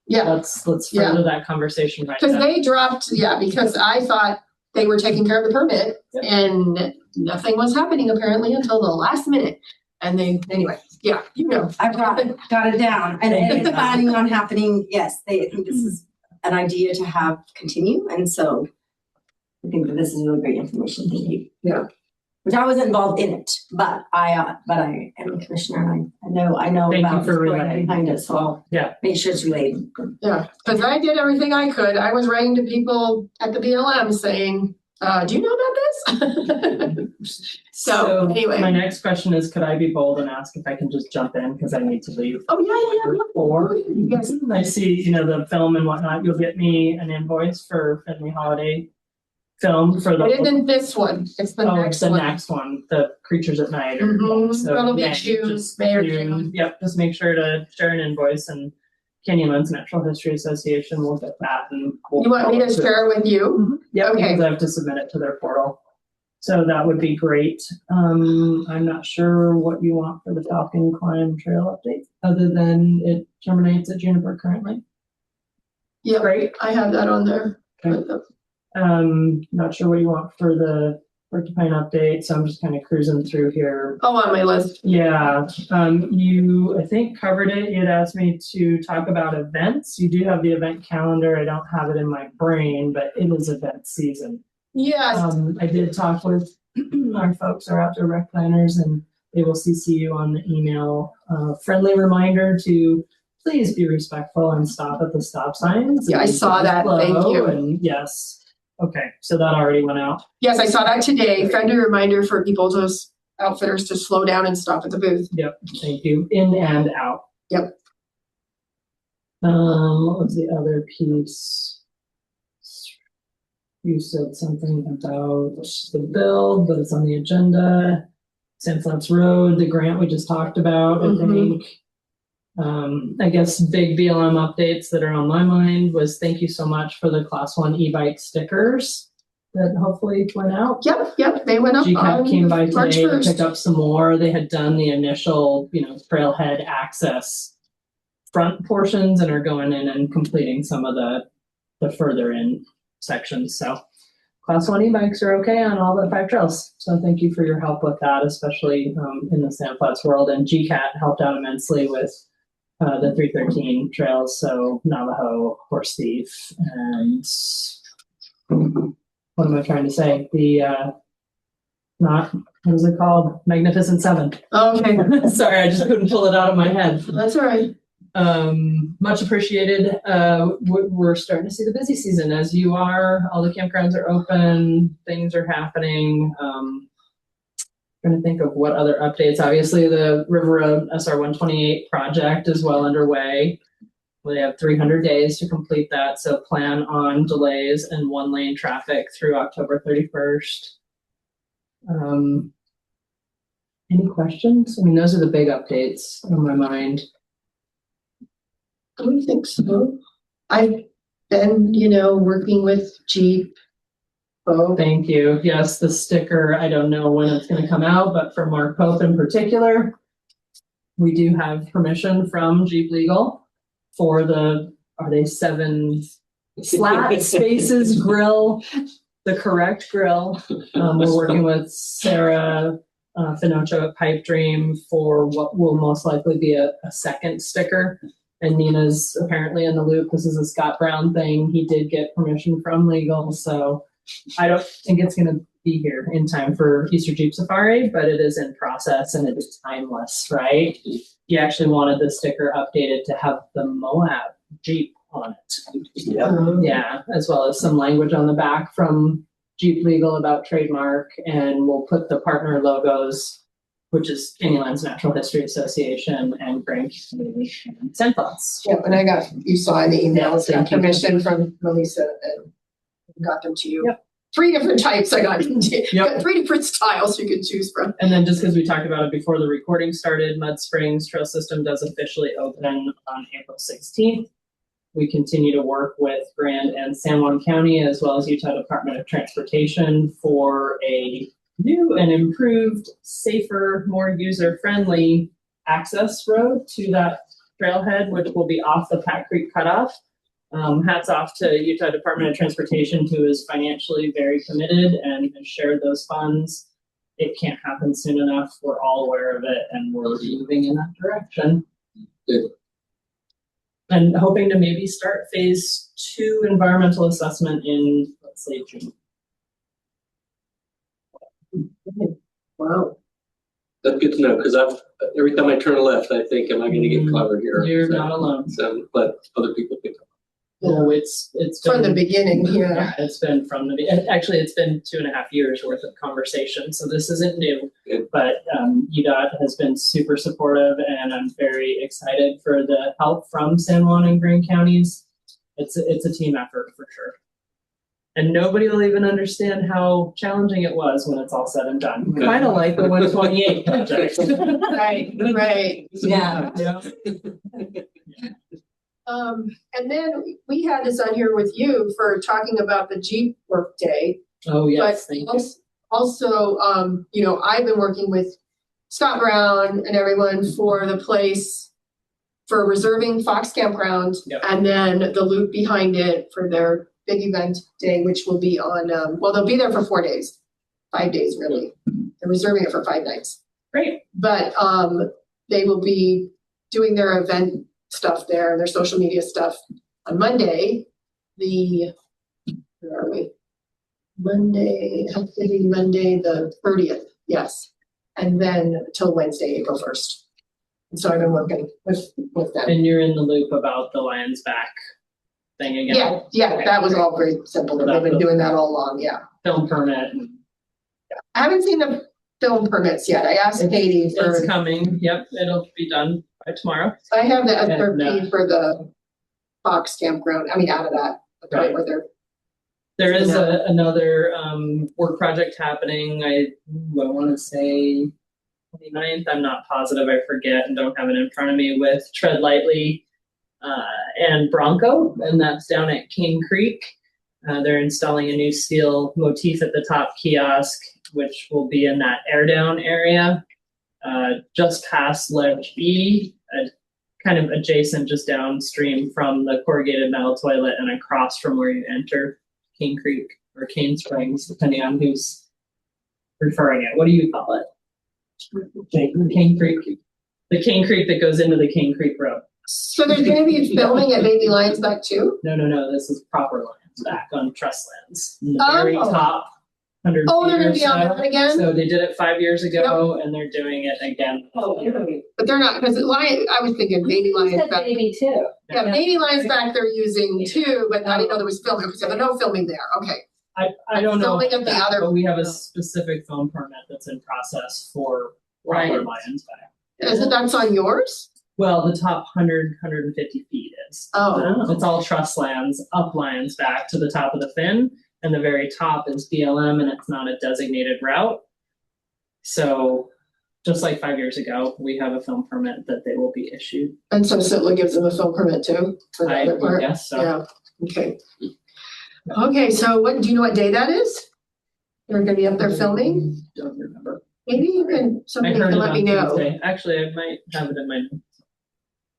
Yeah, let's Yeah. further that conversation right because now. they dropped, because I thought they were taking care of the permit Yep. and nothing was happening apparently until the last minute. And they, anyway, I've got it down, and it's planning on happening, yes, I think this is an idea to have continue, and so I think that this is really great information, thank you. Yeah. Which I wasn't involved in it, but I am a commissioner, and I know Thank you about the for story relaying. behind it, so I'll Yeah. make sure it's relayed. Yeah, because I did everything I could. I was writing to people at the BLM saying, do you know about this? So My anyway. next question is, could I be bold and ask if I can just jump in because I need to leave? Oh, yeah. Or Yes. I see, the film and whatnot, you'll get me an invoice for Finley Holiday film for the. It isn't this one. It's the Oh, next it's the one. next one, the Creatures at Night. Or, Mhm. so That'll be May, June, just May or June. June. Yep, just make sure to share an invoice, and Canyonlands Natural History Association will get that. And we'll You want me to share it with you? Yep, Okay. because I have to submit it to their portal. So that would be great. I'm not sure what you want for the Falcon Climb trail update, other than it terminates at Juniper currently. Yep, Great. I have that on there. Okay. Not sure what you want for the Porcupine update, so I'm just kind of cruising through here. Oh, on my list. Yeah, you, I think, covered it. You had asked me to talk about events. You do have the event calendar. I don't have it in my brain, but it is event season. Yes. I did talk with our folks, our outdoor rec planners, and they will CC you on the email. Friendly reminder to please be respectful and stop at the stop signs. Yeah, I saw that. Thank Slow, you. And yes. Okay, so that already went out. Yes, I saw that today. Friendly reminder for people to outfitters to slow down and stop at the booth. Yep, thank you. In and out. Yep. What was the other piece? You said something about the build, but it's on the agenda. Sand Flats Road, the grant we just talked about, I think. I guess big BLM updates that are on my mind was thank you so much for the Class 1 e-bike stickers that hopefully went out. Yep, they went up GCAP on came by March today to 1st. pick up some more. They had done the initial, trailhead access front portions and are going in and completing some of the further in sections. So Class 1 e-bikes are okay on all the 5 trails. So thank you for your help with that, especially in the Sand Flats world. And GCAT helped out immensely with the 313 trails. So Navajo, Horse Thief, and what am I trying to say? What is it called? Magnificent Seven. Okay, Sorry, I just couldn't pull it out of my head. that's all right. Much appreciated. We're starting to see the busy season, as you are. All the campgrounds are open. Things are happening. Trying to think of what other updates. Obviously, the River Road SR 128 project is well underway. We have 300 days to complete that, so plan on delays and one-lane traffic through October 31st. Any questions? I mean, those are the big updates on my mind. I don't think so. I've been, working with Jeep. Oh, Thank you. Yes, the sticker, I don't know when it's going to come out, but for Mark Pope in particular, we do have permission from Jeep Legal for are they 7 flat spaces grill, the correct grill. We're working with Sarah Finocho at Pipe Dream for what will most likely be a second sticker. And Nina's apparently in the loop. This is a Scott Brown thing. He did get permission from legal, so I don't think it's going to be here in time for Easter Jeep Safari, but it is in process and it is timeless, right? He actually wanted the sticker updated to have the Moab Jeep on it. Yeah, as well as some language on the back from Jeep Legal about trademark, and we'll put the partner logos, which is Canyonlands Natural History Association and Grand Community and Sandplots. yeah, and you saw in the emails, Thank you. permission from Melissa and got them to you. Yep. 3 different types I got. Yep. Got 3 different styles you could choose from. And then just because we talked about it before the recording started, Mud Springs Trail System does officially open on April 16th. We continue to work with Grand and San Juan County as well as Utah Department of Transportation for a new and improved, safer, more user-friendly access road to that trailhead, which will be off the Pat Creek Cutoff. Hats off to Utah Department of Transportation, who is financially very committed and has shared those funds. It can't happen soon enough. We're all aware of it, and we're moving in that direction. Good. And hoping to maybe start phase 2 environmental assessment in, let's say, June. Wow. That's good to know, because every time I turn left, I think, am I going to get clobbered here? You're not alone. So, but other people think. No, it's From been, the beginning, yeah. it's been from actually it's been 2.5 years worth of conversation, so this isn't new. Good. But UDOT has been super supportive, and I'm very excited for the help from San Juan and Greene counties. It's a team effort for sure, and nobody will even understand how challenging it was when it's all said and done. Okay. Kind of like the 128 project. Right. Yeah. Yeah. And then we had this on here with you for talking about the Jeep work day. Oh yes, But thank you. also, I've been working with Scott Brown and everyone for the place for reserving Fox Campground, Yep. and then the loop behind it for their big event day, which will be on, they'll be there for 4 days, 5 days really. They're reserving it for 5 nights. Great. But they will be doing their event stuff there, their social media stuff on Monday. Where are we? Monday the 30th, yes. And then till Wednesday, April 1st. And so I've been working with them. And you're in the loop about the Lions Back thing again. Yeah, that was all very simple. They've been doing that all along, yeah. Film permit. And I haven't seen the film permits yet. I asked Katie for, it's coming. Yep, it'll be done by tomorrow. I have the And, SFRA for the Fox Campground, out of that, Right. where they're. There is Yeah. another work project happening. I want to say 29th. I'm not positive. I forget and don't have it in front of me, with Tread Lightly and Bronco, and that's down at Cane Creek. They're installing a new steel motif at the top kiosk, which will be in that air down area, just past Ledge E, kind of adjacent, just downstream from the corrugated metal toilet and across from where you enter Cane Creek or Cane Springs, depending on who's referring it. What do you call it? Cane Creek. The Cane Creek that goes into the Cane Creek Road. So there's gonna be filming at Baby Lions Back too? No. This is proper Lions Back on Trust Lands. In the very Oh. top. 100 Oh, they're gonna feet be or on so. that again? So they did it 5 years ago, and they're doing it again. But they're not, because I was thinking baby lions back. Maybe too. Yeah, baby lions back they're using too, but I didn't know there was filming, so there's no filming there, okay. I don't know Filming about of the that, other- but we have a specific film permit that's in process for proper lions back. Is it, that's on yours? Well, the top 150 feet is. Oh. It's all truss lands, up lions back to the top of the fin, and the very top is BLM, and it's not a designated route. So, just like 5 years ago, we have a film permit that they will be issued. And so Sitla gives them a film permit too? For the I other part? guess so. Yeah, okay. Okay, so do you know what day that is? They're gonna be up there filming? Don't remember. Maybe you can, I somebody heard can it let me on know. Tuesday. Actually, I might have it in my.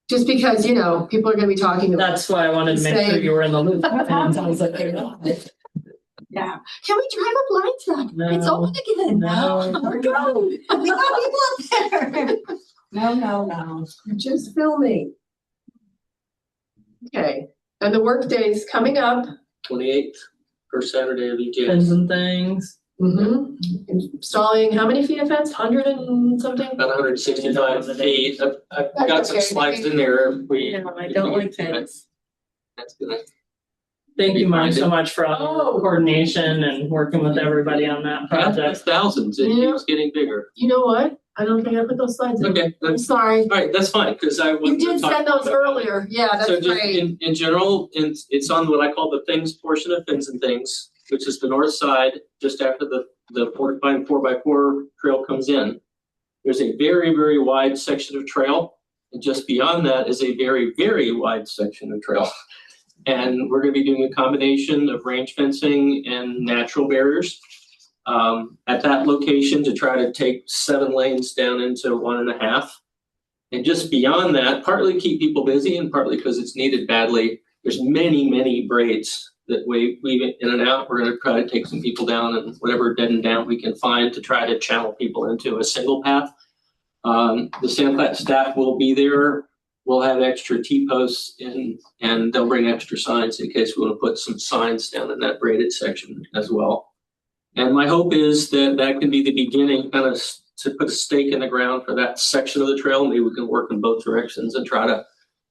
Just because, people are gonna be talking about. That's why I wanted to make sure Say- you were in the loop. And I was like, they're not. Yeah. Can we drive up Lions Back? It's No. open again. No. We're going. We got people up there. No. We're just filming. Okay, and the work day's coming up. 28th, first Saturday of each Pins month. and things. Mm-hmm. Installing how many feet of fence? 100 and something? About 165 feet. I've got That's some okay. slides in there. If we. No, I if don't we like get to it. fence. That's gonna. Thank you, Mark, so Reminded. much for all the coordination and working with everybody on that That's project. thousands. It Yeah. keeps getting bigger. You know what? I don't think I put those slides in. Okay, I'm that's, sorry. all right, that's fine, because I You want to did talk send those about- earlier. Yeah, So that's just great. in general, it's on what I call the things portion of Fins and Things, which is the north side, just after the Porcupine 4x4 trail comes in. There's a very, very wide section of trail, and just beyond that is a very, very wide section of trail. And we're gonna be doing a combination of range fencing and natural barriers at that location to try to take 7 lanes down into 1.5. And just beyond that, partly keep people busy and partly because it's needed badly, there's many, many braids that we weave in and out. We're gonna try to take some people down and whatever dead and down we can find to try to channel people into a single path. The Sandflat staff will be there. We'll have extra T-posts and they'll bring extra signs in case we want to put some signs down in that braided section as well. And my hope is that that can be the beginning, kind of to put a stake in the ground for that section of the trail. Maybe we can work in both directions and try to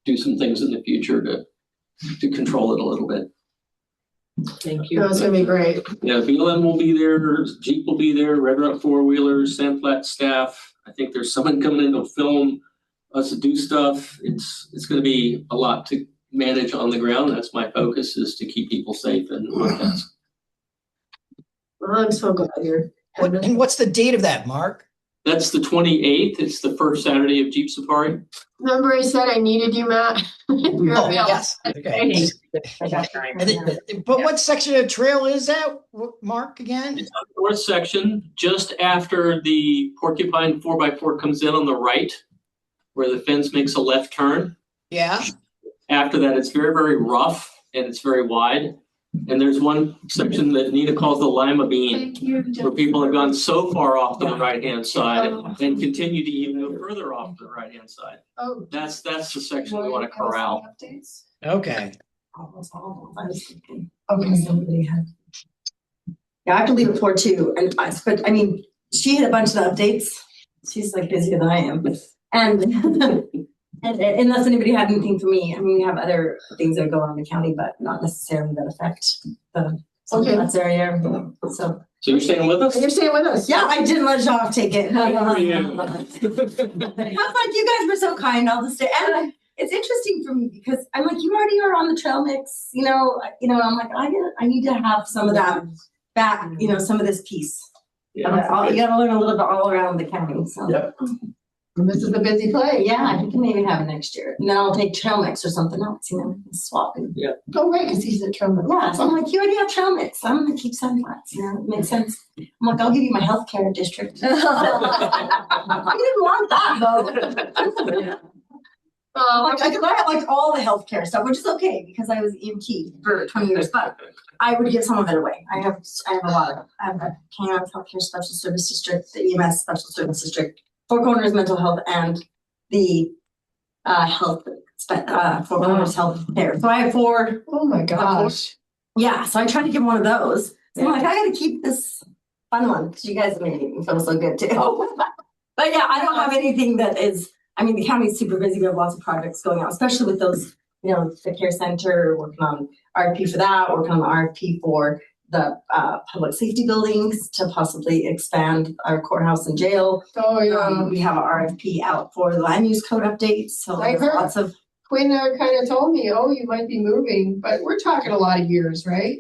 do some things in the future to control it a little bit. Thank you. That's gonna be great. Yeah, BLM will be there, Jeep will be there, Red Rock 4-wheelers, Sandflat staff. I think there's someone coming in to film us to do stuff. It's gonna be a lot to manage on the ground. That's my focus, is to keep people safe and on task. I'm so glad you're. And what's the date of that, Mark? That's the 28th. It's the first Saturday of Jeep Safari. Remember I said I needed you, Matt? You're Oh, available. yes. Okay. But what section of trail is that, Mark, again? It's on the north section, just after the Porcupine 4x4 comes in on the right, where the fence makes a left turn. Yeah. After that, it's very, very rough and it's very wide. And there's one section that Nina calls the Lima Bean, Thank you. where people have gone so far off to the right-hand side and continue to even go further off to the right-hand side. Oh. That's the section we want to corral. Okay. Almost all of them, I was thinking. Okay. Somebody had. Yeah, I have to leave at 4 too, but I mean, she had a bunch of the updates. She's like busier than I am, and unless anybody had anything for me, I mean, we have other things that are going on in the county, but not necessarily that affect the Sunset area. So So you're staying with us? And you're staying with us? yeah, I didn't let Joff take it. Yeah. I was like, you guys were so kind. I'll just stay. And it's interesting for me because I'm like, you already are on the trail mix, I'm like, I need to have some of that back, some of this piece. Yeah. You gotta learn a little bit all around the county. So Yep. And this is a busy place. yeah, you can maybe have it next year. And then I'll take trail mix or something else, swap it. Oh, right, because he's a trauma. Yeah, so I'm like, you already have trail mix. I'm gonna keep some flats, it makes sense. I'm like, I'll give you my healthcare district. I didn't want that though. Like, I had like all the healthcare stuff, which is okay because I was EMT for 20 years, but I would give some of it away. I have a lot of, I have a CAMS Healthcare Special Service District, the EMS Special Service District, Four Corners Mental Health, and the Four Corners Health Care. So I have 4. Oh my gosh. Yeah, so I try to give one of those. So I'm like, I gotta keep this fun one, because you guys made me feel so good too. But yeah, I don't have anything that is, I mean, the county's super busy. We have lots of projects going on, especially with those, you know, the care center, working on RFP for that, working on the RFP for the public safety buildings to possibly expand our courthouse and jail. Oh, yeah. We have an RFP out for the land use code updates. So I there's heard. lots of. Quinn kind of told me, oh, you might be moving, but we're talking a lot of years, right?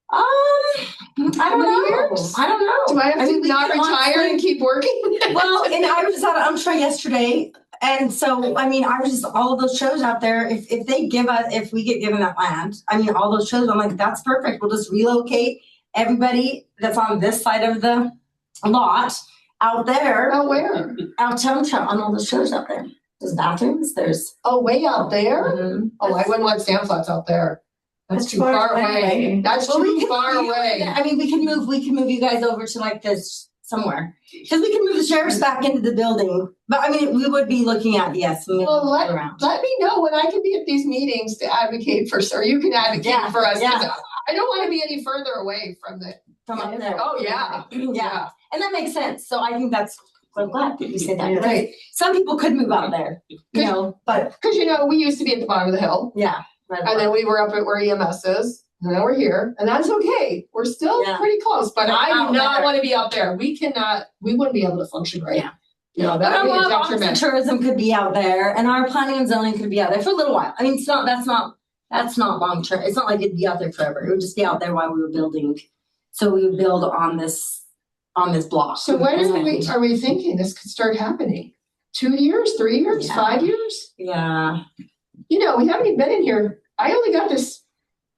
I don't know. Years? I don't know. Do I have to mean, not retire and keep working? Well, and I was at UMTRA yesterday, and so I mean, I was just all of those shows out there. If they give us, if we get given that land, I mean, all those shows, I'm like, that's perfect. We'll just relocate everybody that's on this side of the lot out there. Oh, where? Out to UMTRA on all the shows out there. There's bathrooms. There's. Oh, way out there? Mhm. Oh, I wouldn't want sand flats out there. That's too far far away. away. That's Well, we too can far move you- away. I mean, we can move you guys over to like this somewhere. Because we can move the sheriffs back into the building. But I mean, we would be looking at, yes, moving Well, around. let me know when I can be at these meetings to advocate for, or you can advocate Yeah, for us. 'Cause yeah. I don't want to be any further away from the. From up there. Oh, yeah. Yeah. And that makes sense. So I think that's, I'm glad that you said that. Because Right. some people could move out there, you know, but Because, you know, we used to be at the bottom of the hill. yeah. And then we were up at where EMS is. And now we're here. And that's okay. We're still Yeah. pretty close. But But I out do not there. want to be out there. We wouldn't be able to function right. Yeah. You know, But that our would be a Moab Office of detriment. Tourism could be out there, and our planning and zoning could be out there for a little while. I mean, that's not long term. It's not like it'd be out there forever. It would just be out there while we were building. So we would build on this block. So when are we thinking this could start happening? 2 years, 3 years, Yeah. 5 years? Yeah. You know, we haven't even been in here. I only got this.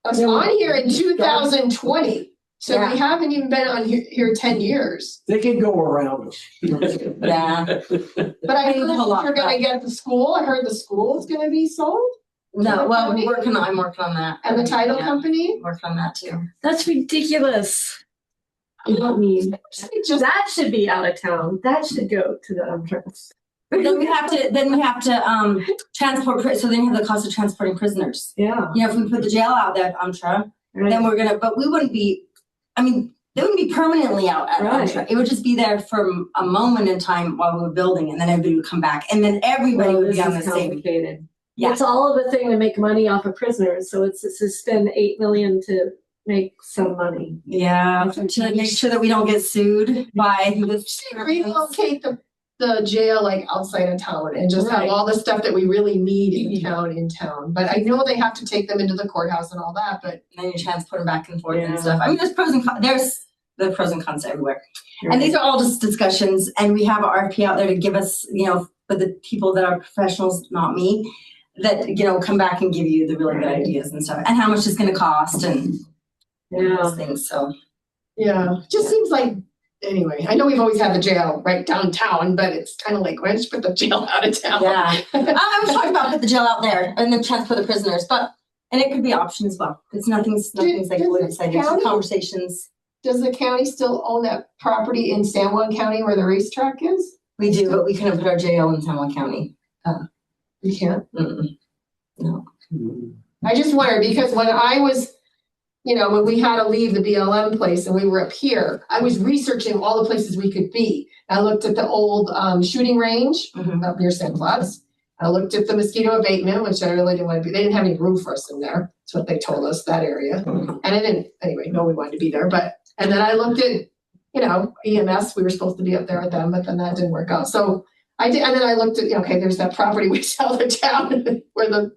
I was on here in 2020. So Yeah. we haven't even been on here 10 years. They can go around us. Yeah. But I think heard a whole lot, you're going to get the school. I heard the school is going to be sold. No, well, I'm working on that. And the title Yeah, company. working on that too. That's ridiculous. You don't need. Just That should be out of town. That should go to the UMTRA. Then we have to transport. So then you have the cost of transporting prisoners. Yeah. You know, if we put the jail out there at UMTRA, then we're gonna. But we wouldn't be. I mean, they wouldn't be permanently out at Right. UMTRA. It would just be there for a moment in time while we were building, and then everybody would come back, and then everybody would this be on the is same. complicated. Yeah. It's all of a thing to make money off of prisoners. So it's to spend $8 million to make some money. Yeah, to make sure that we don't get sued by this. relocate the jail like outside of town and just have Right. all the stuff that we really need in town. But I know they have to take them into the courthouse and all that, but And then you transport them back and forth and Yeah. stuff. I mean, there's pros and cons. There's the pros and cons everywhere. And these are all just discussions, and we have an RFP out there to give us, you know, for the people that are professionals, not me, that, you know, come back and give you the really good ideas and stuff, and how much it's going to cost and those things. So yeah, just seems like, anyway, I know we've always had the jail right downtown, but it's kind of like, why don't you put the jail out of town? yeah, I was talking about put the jail out there and then transport the prisoners, and it could be option as well. It's nothing's like does we the decided. It's county- conversations. Does the county still own that property in San Juan County where the racetrack is? We do, but we couldn't put our jail in San Juan County. You can't. Mm-mm. No. I just wondered because when I was, you know, when we had to leave the BLM place and we were up here, I was researching all the places we could be. I looked at the old shooting range Mhm. up near St. Flats. I looked at the mosquito abatement, which I really didn't want to be. They didn't have any room for us in there. That's what they told us, that area. And I didn't, anyway, no one wanted to be there. And then I looked at, you know, EMS, we were supposed to be up there with them, but then that didn't work out. So I did, and then I looked at, okay, there's that property we sell the town where the,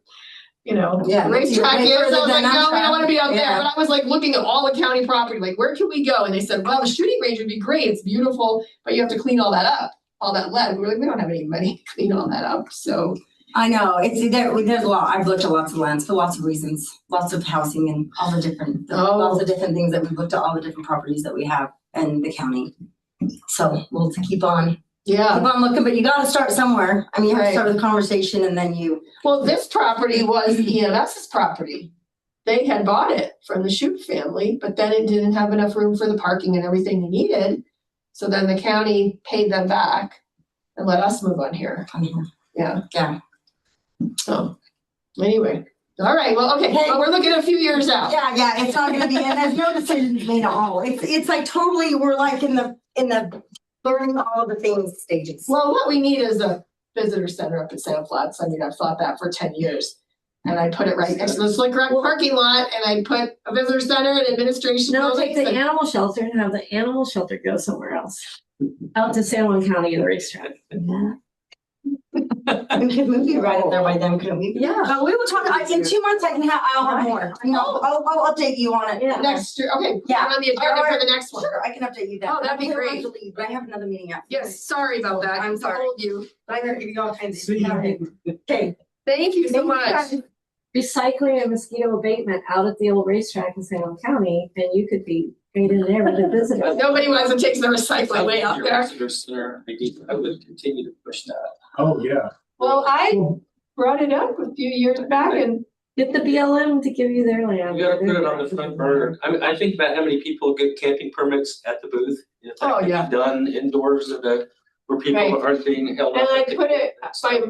you know, Yeah, racetrack is. I was like, no, we don't want to be out there. Yeah. But I was like looking at all the county property, like, where can we go? And they said, well, the shooting range would be great. It's beautiful, but you have to clean all that up, all that lead. We were like, we don't have any money to clean all that up. So I know there's a lot. I've looked at lots of lands for lots of reasons, lots of housing and all the different, lots of different things that we've looked at all the different properties that we have in the county. So we'll keep on looking, but you got to start somewhere. I mean, you have to start with a conversation, and then you. Well, this property was EMS's property. They had bought it from the Shoup family, but then it didn't have enough room for the parking and everything they needed. So then the county paid them back and let us move on here. Yeah. Yeah. So anyway, All right, well, okay, Hey. but we're looking a few years out. Yeah, it's not gonna be, and there's no decisions made at all. It's like totally, we're like in the learning all of the things stages. Well, what we need is a visitor center up at Sand Flats. I mean, I've thought that for 10 years. And I put it right next to the Slick Rock parking lot, and I put a visitor center and administration No, take buildings. the animal shelter and have the animal shelter go somewhere else. Out to San Juan County and the racetrack. We could move you right up there by then, couldn't we? Yeah. We will talk, in 2 months I'll have more. I'll update you on it. Yeah. Next year, okay, Yeah. on the agenda for the next one. Sure, I can update you then. Oh, that'd be I'm gonna great. have to leave, but I have another meeting after. Yes, sorry about that. I'm sorry. Hold you. But I gotta give you all kinds of. See you. Okay. Thank you so much. Recycling and mosquito abatement out at the old racetrack in San Juan County, and you could be right in there with the visitors. Nobody wants to take the recycling way out there. I would continue to push that. Oh, yeah. Well, I brought it up a few years back and Get the BLM to give you their land. You gotta put it on the front burner. I think about how many people get camping permits at the booth. You know, that Oh, can be yeah. Done indoors at where people Right. aren't being held And up. I put it,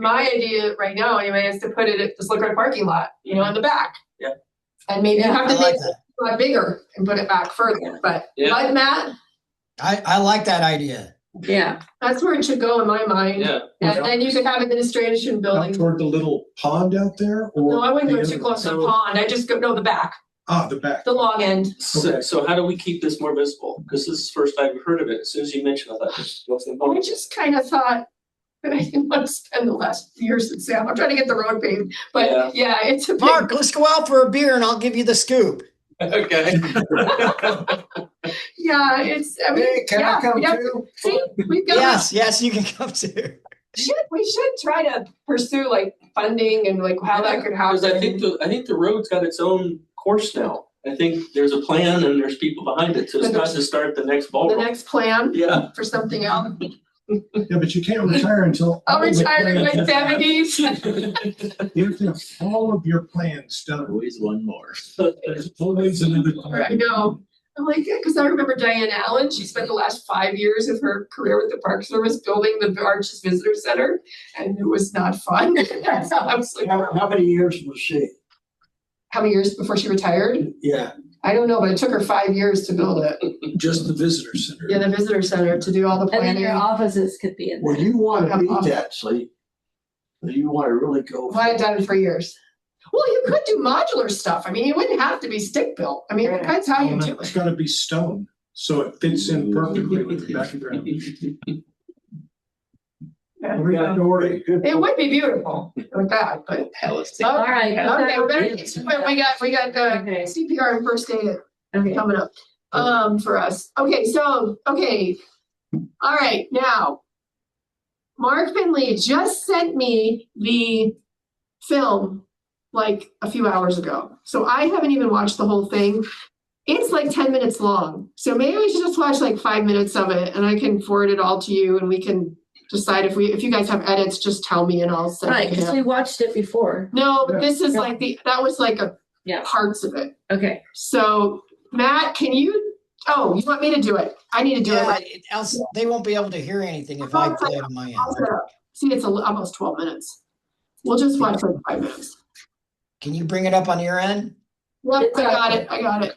my idea right now anyway is to put it at the Slick Rock parking lot, you know, in the back. Yeah. And maybe Yeah, have I to like make that. it a lot bigger and put it back further, but Yeah. like Matt, I like that idea. Yeah. that's where it should go in my mind. Yeah. And then you could have administration Out building. toward the little pond out there or? No, I wouldn't the go other too close to the one? pond. I just go, no, the back, The back. the long end. Okay. So how do we keep this more visible? Because this is the first I've heard of it. As soon as you mentioned it, I thought, what's the I point? just kind of thought that I didn't want to spend the last years in Sam. I'm trying to get the road paved, but yeah, it's a big. Mark, let's go out for a beer and I'll give you the scoop. Okay. Yeah, it's, I mean, Hey, can I yeah, come we have- too? See, we've got. Yes, you can come too. We should try to pursue like funding and like how that could happen. Because I think the road's got its own course now. I think there's a plan and there's people behind it. So it's not to start the next ball. The rolling. next plan Yeah. for something else. Yeah, but you can't retire until. I'll all the retire in my plans- seventies. You have to have all of your plans done. Always one more. There's always another I plan. know. I'm like, yeah, because I remember Diane Allen, she spent the last 5 years of her career with the Park Service building the Arches Visitor Center, and it was not fun. So I was like, How many years was she? how many years before she retired? Yeah. I don't know, but it took her 5 years to build it. Just the visitor center. Yeah, the visitor center to do all the And then planning. your offices could be in Well, there. you want to beat that, see? You want to really go. Well, I've done it for years. Well, you could do modular stuff. I mean, you wouldn't have to be stick built. I mean, it depends how you do It's it. gotta be stone, so it fits in perfectly with the background. It would be beautiful with that, but. Hell, it's Oh, All right. Okay, we better get to it. We got Okay. CPR and first aid Okay. coming up for us. Okay, so, okay. All right, now. Mark Finley just sent me the film like a few hours ago. So I haven't even watched the whole thing. It's like 10 minutes long. So maybe we should just watch like 5 minutes of it and I can forward it all to you and we can decide if you guys have edits, just tell me and I'll send Right, it to because him. we watched it before. No, but this is like that was like Yeah. parts of it. Okay. So Matt, can you, you want me to do it? I need to do it. Yeah, Right. else they won't be able to hear anything if I play it on my I'll end. set up. See, it's almost 12 minutes. We'll just watch for 5 minutes. Can you bring it up on your end? Yep, I got it.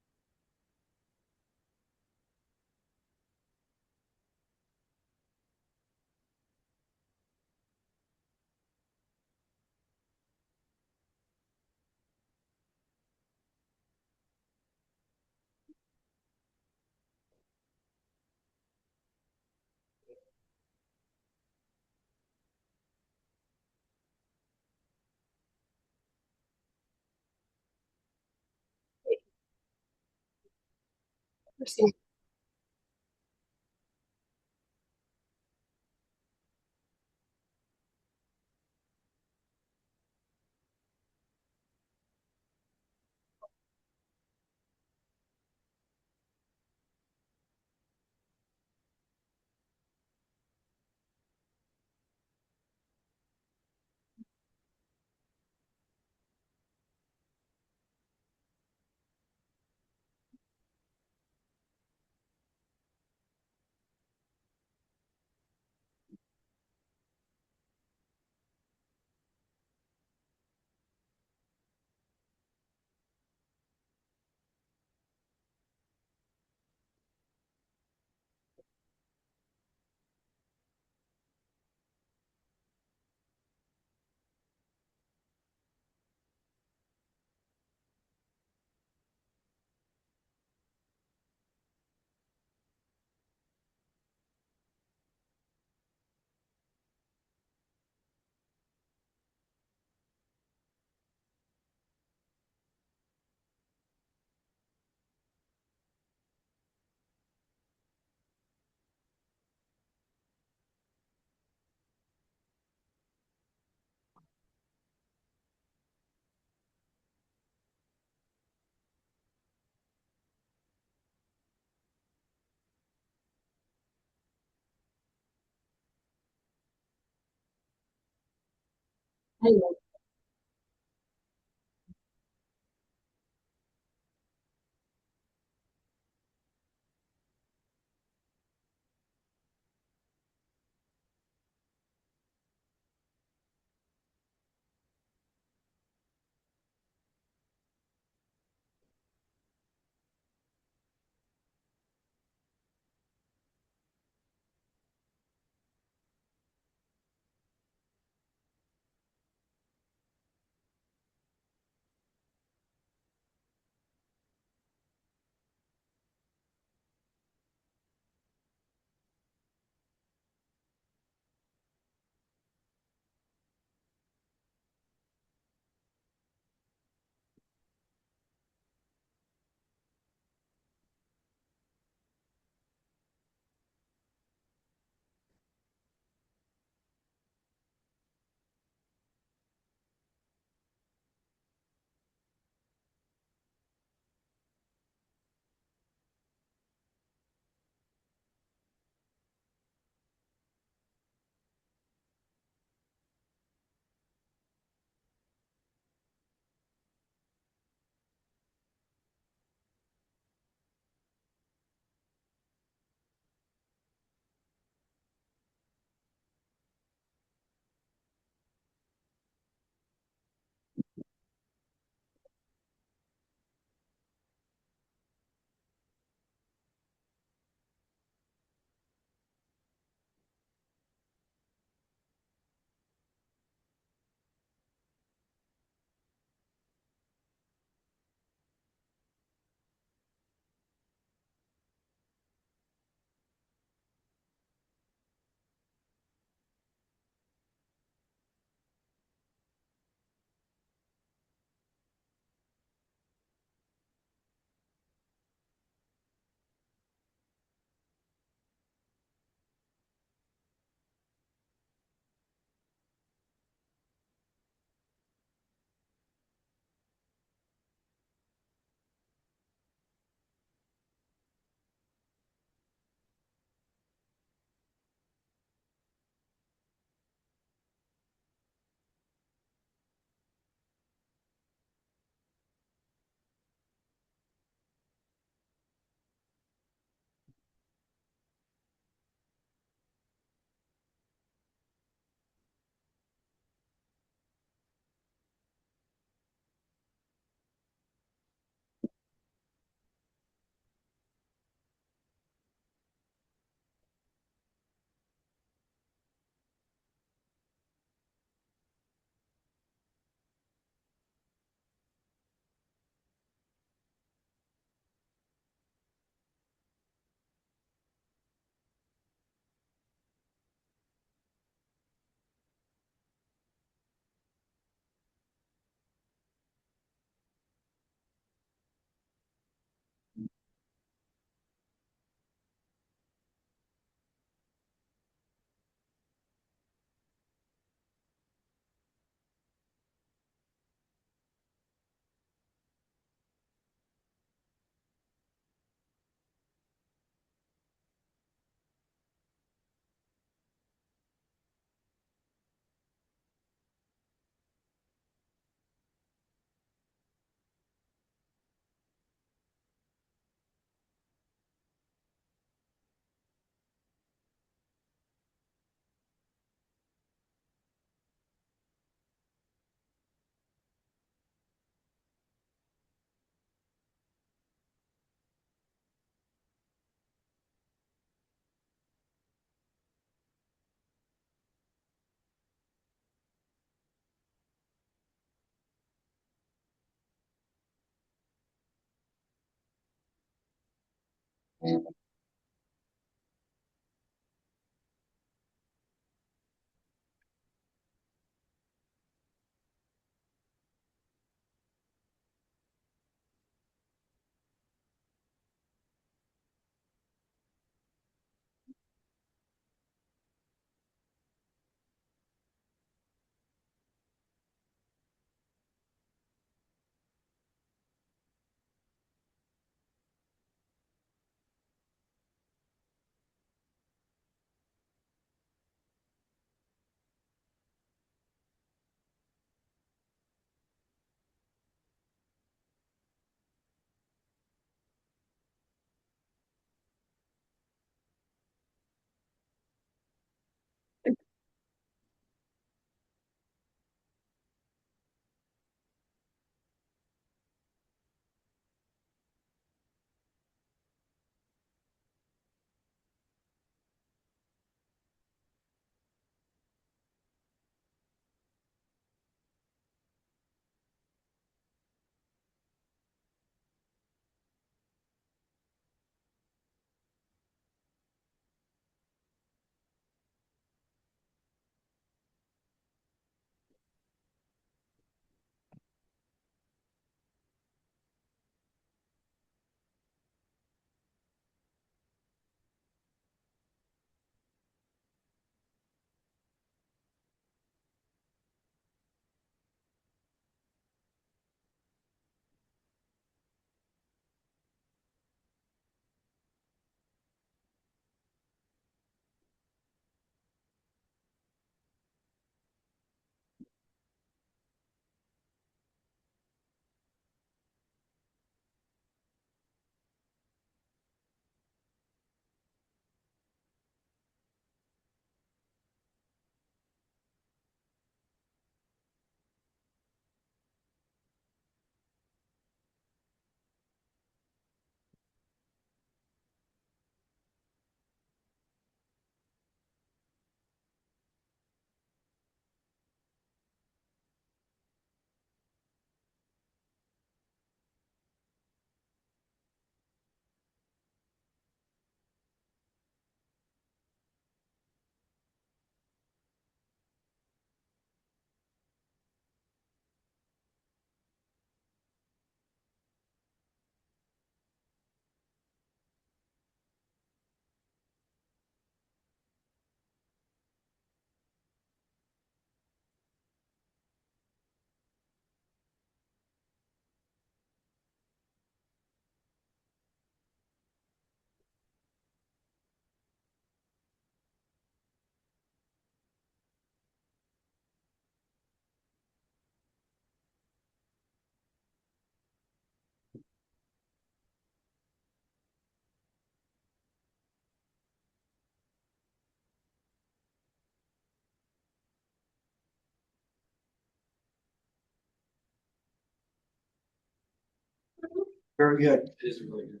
Very good. It is really good.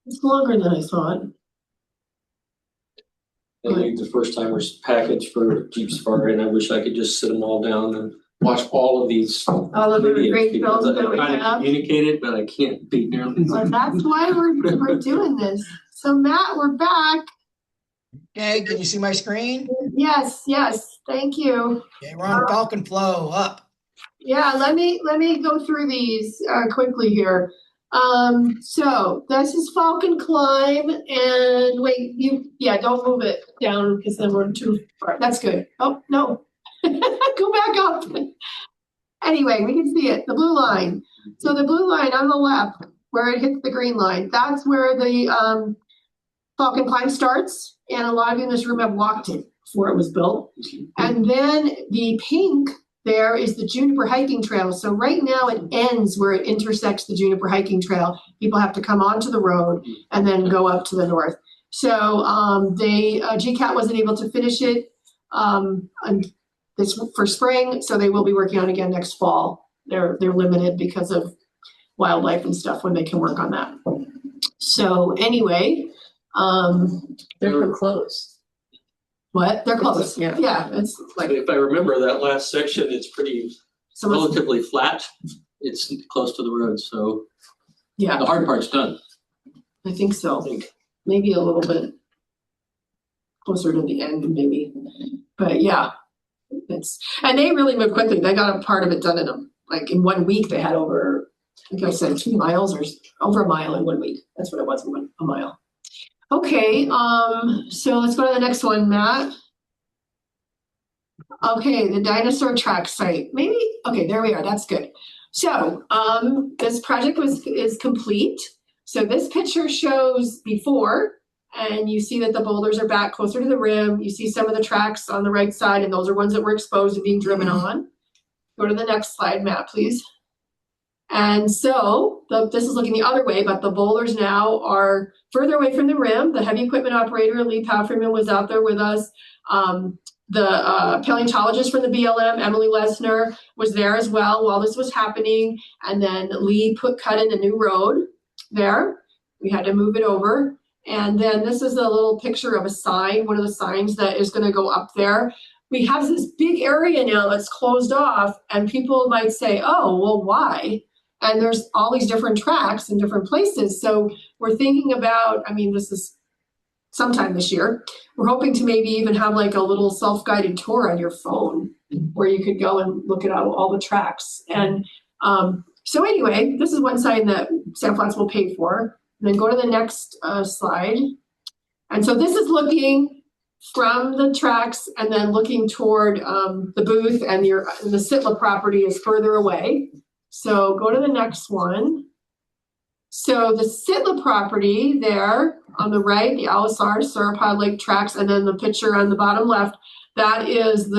It's longer than I thought. I leave the first timers package for Jeep Safari, and I wish I could just sit them all down and watch all of these. All of the videos, great because films that I'm we trying to have. communicate it, but I can't beat nearly. Well, that's why we're doing this. So Matt, we're back. Okay, can you see my screen? Yes, thank you. Okay, we're on Falcon Flow up. Yeah, let me go through these quickly here. So this is Falcon Climb, and wait, don't move it down because then we're too far. That's good. Oh no, go back up. Anyway, we can see it, the blue line. So the blue line on the left, where it hits the green line, that's where the Falcon Climb starts, and a lot of you in this room have walked it before it was built. And then the pink there is the Juniper Hiking Trail. So right now it ends where it intersects the Juniper Hiking Trail. People have to come onto the road and then go up to the north. So GCAT wasn't able to finish it this for spring, so they will be working on it again next fall. They're limited because of wildlife and stuff when they can work on that. So anyway, They're close. what? They're close. Yeah. It's like If I remember that last section, it's pretty so it's, relatively flat. It's close to the road, so yeah. the hard part's done. I think so. Maybe a little bit closer to the end, maybe. But yeah, and they really moved quickly. They got a part of it done in 1 week. They had over, I think I said 2 miles or over a mile in 1 week. That's what it was, a mile. Okay, so let's go to the next one, Matt. Okay, the Dinosaur track site. Maybe, okay, there we are. That's good. So this project is complete. So this picture shows before, and you see that the boulders are back closer to the rim. You see some of the tracks on the right side, and those are ones that were exposed and being driven on. Go to the next slide, Matt, please. And so this is looking the other way, but the boulders now are further away from the rim. The heavy equipment operator, Lee Palfreyman, was out there with us. The paleontologist from the BLM, Emily Lesner, was there as well while this was happening. And then Lee cut in a new road there. We had to move it over. And then this is a little picture of a sign, one of the signs that is going to go up there. We have this big area now that's closed off, and people might say, oh, well, why? And there's all these different tracks in different places. So we're thinking about, this is sometime this year, we're hoping to maybe even have like a little self-guided tour on your phone where you could go and look at all the tracks. And so anyway, this is one sign that Sandflats will pay for. And then go to the next slide. And so this is looking from the tracks and then looking toward the booth, and the Sitla property is further away. So go to the next one. So the Sitla property there on the right, the Alisar Sauropod Lake tracks, and then the picture on the bottom left, that is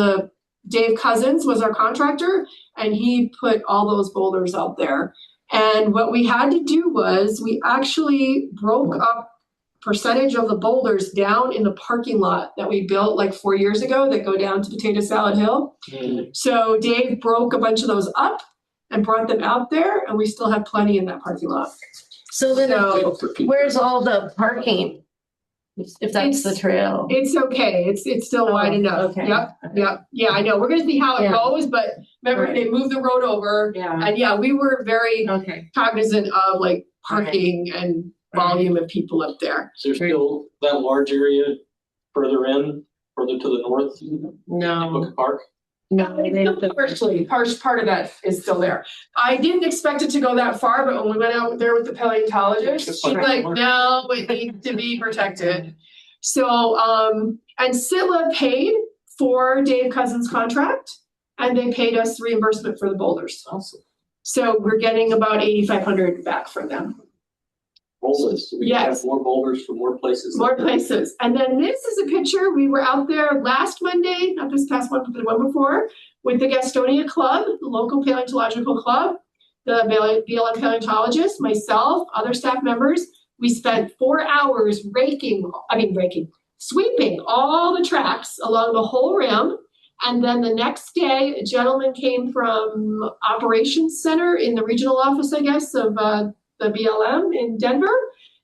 Dave Cousins was our contractor, and he put all those boulders out there. And what we had to do was we actually broke up percentage of the boulders down in the parking lot that we built like 4 years ago that go down to Potato Salad Hill. So Dave broke a bunch of those up and brought them out there, and we still have plenty in that parking lot. So then where's all the parking? If that's the trail. It's okay. It's still wide enough. Okay. Yep. Yep. Yeah, I know. We're gonna see how it goes, but remember they moved the road over. Yeah. And we were very cognizant of like parking and volume of people up there. So there's still that large area further to the north? No. Book Park? No, part of that is still there. I didn't expect it to go that far, but when we went out there with the paleontologist, she's like, no, it needs to be protected. So, and Sitla paid for Dave Cousins' contract, and they paid us reimbursement for the boulders. Awesome. So we're getting about $8,500 back from them. Boulders. So we have more boulders from more places. More places. And then this is a picture. We were out there last Monday, not this past one, but the one before, with the Gastonia Club, the local paleontological club, the BLM paleontologist, myself, other staff members. We spent 4 hours sweeping all the tracks along the whole rim. And then the next day, a gentleman came from Operations Center in the regional office, I guess, of the BLM in Denver,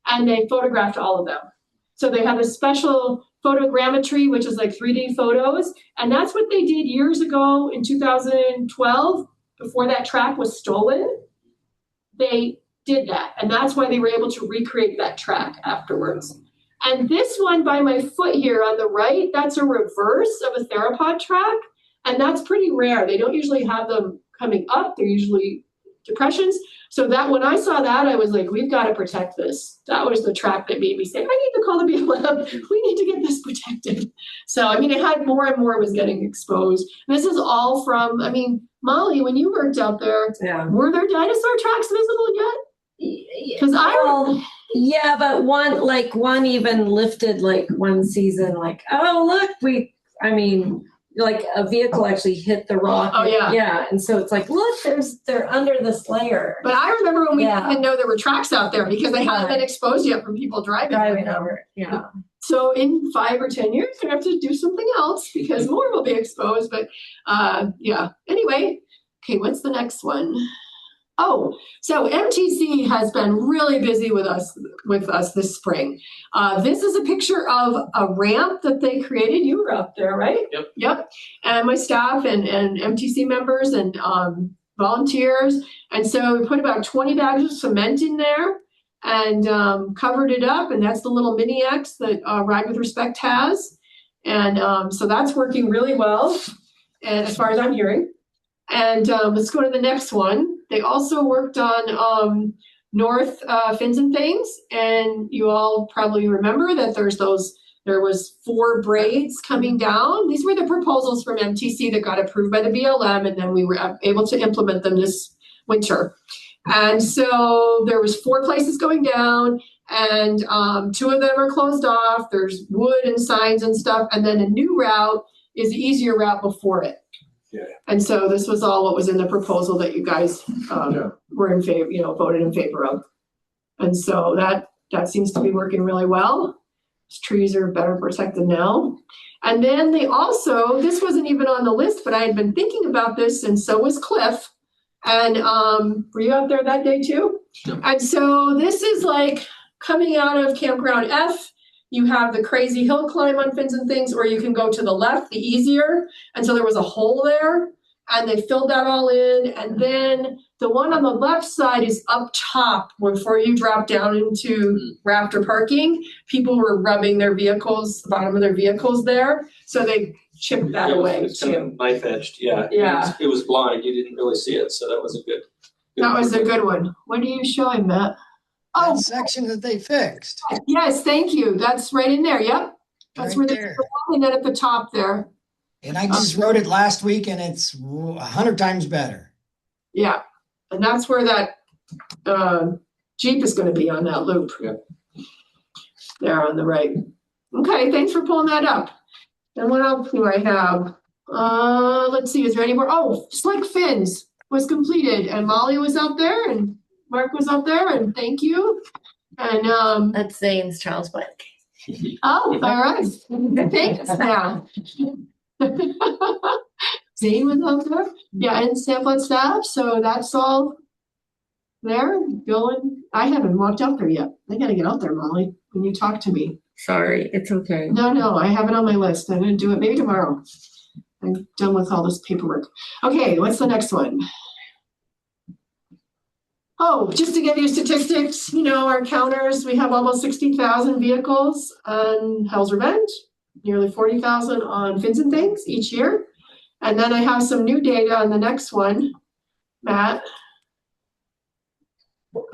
and they photographed all of them. So they have a special photogrammetry, which is like 3D photos. And that's what they did years ago in 2012, before that track was stolen. They did that. And that's why they were able to recreate that track afterwards. And this one by my foot here on the right, that's a reverse of a theropod track. And that's pretty rare. They don't usually have them coming up. They're usually depressions. So that when I saw that, I was like, we've got to protect this. That was the track that made me say, I need to call the BLM. We need to get this protected. So, it had more and more was getting exposed. And this is all from, Molly, when you worked out there, were there dinosaur tracks visible yet? Because but one even lifted like one season, like, oh, look, like a vehicle actually hit the rock. Oh yeah. Yeah. And so it's like, look, they're under this layer. But I remember when we didn't know there were tracks out there because they hadn't been exposed yet from people driving over. Yeah. So in 5 or 10 years, we're gonna have to do something else because more will be exposed. But anyway, okay, what's the next one? Oh, so MTC has been really busy with us this spring. This is a picture of a ramp that they created. You were up there, right? Yep. And my staff and MTC members and volunteers. And so we put about 20 bags of cement in there. and covered it up. And that's the little mini X that Ride with Respect has. And so that's working really well, and as far as I'm hearing. And let's go to the next one. They also worked on North Fins and Things, and you all probably remember that there was 4 braids coming down. These were the proposals from MTC that got approved by the BLM, and then we were able to implement them this winter. And so there was 4 places going down, and 2 of them are closed off. There's wood and signs and stuff, and then a new route is the easier route before it. Yeah. And so this was all what was in the proposal that you guys were in favor, voted in favor of. And so that seems to be working really well. Trees are better protected now. And then they also, this wasn't even on the list, but I had been thinking about this, and so was Cliff. And were you out there that day too? No. And so this is like coming out of Campground F. You have the crazy hill climb on Fins and Things, or you can go to the left, the easier. And so there was a hole there, and they filled that all in. And then the one on the left side is up top before you drop down into rafter parking. People were rubbing their vehicles, the bottom of their vehicles there. So they chipped that away It's kind too. of knife edged, yeah. Yeah. It was blind, you didn't really see it, so that was a good. That was a good one. What are you showing, Matt? That Oh, section that they fixed. yes, thank you. That's right in there. Yep. That's Right where there. and then at the top there. And I just wrote it last week, and it's 100 times better. Yeah. And that's where that Jeep is going to be on that loop. Yeah. There on the right. Okay, thanks for pulling that up. And what else do I have? Let's see, is there any more? Oh, Slick Fins was completed, and Molly was out there, and Mark was out there, and thank you. And That's Zane's child's bike. oh, all right. Thanks now. Zane was out there. Yeah, and sample and staff. So that's all there going. I haven't walked out there yet. I gotta get out there, Molly, when you talk to me. Sorry, it's okay. No, I have it on my list. I'm gonna do it maybe tomorrow. I'm done with all this paperwork. Okay, what's the next one? Oh, just to give you statistics, our counters, we have almost 60,000 vehicles on Hell's Revenge, nearly 40,000 on Fins and Things each year. And then I have some new data on the next one, Matt.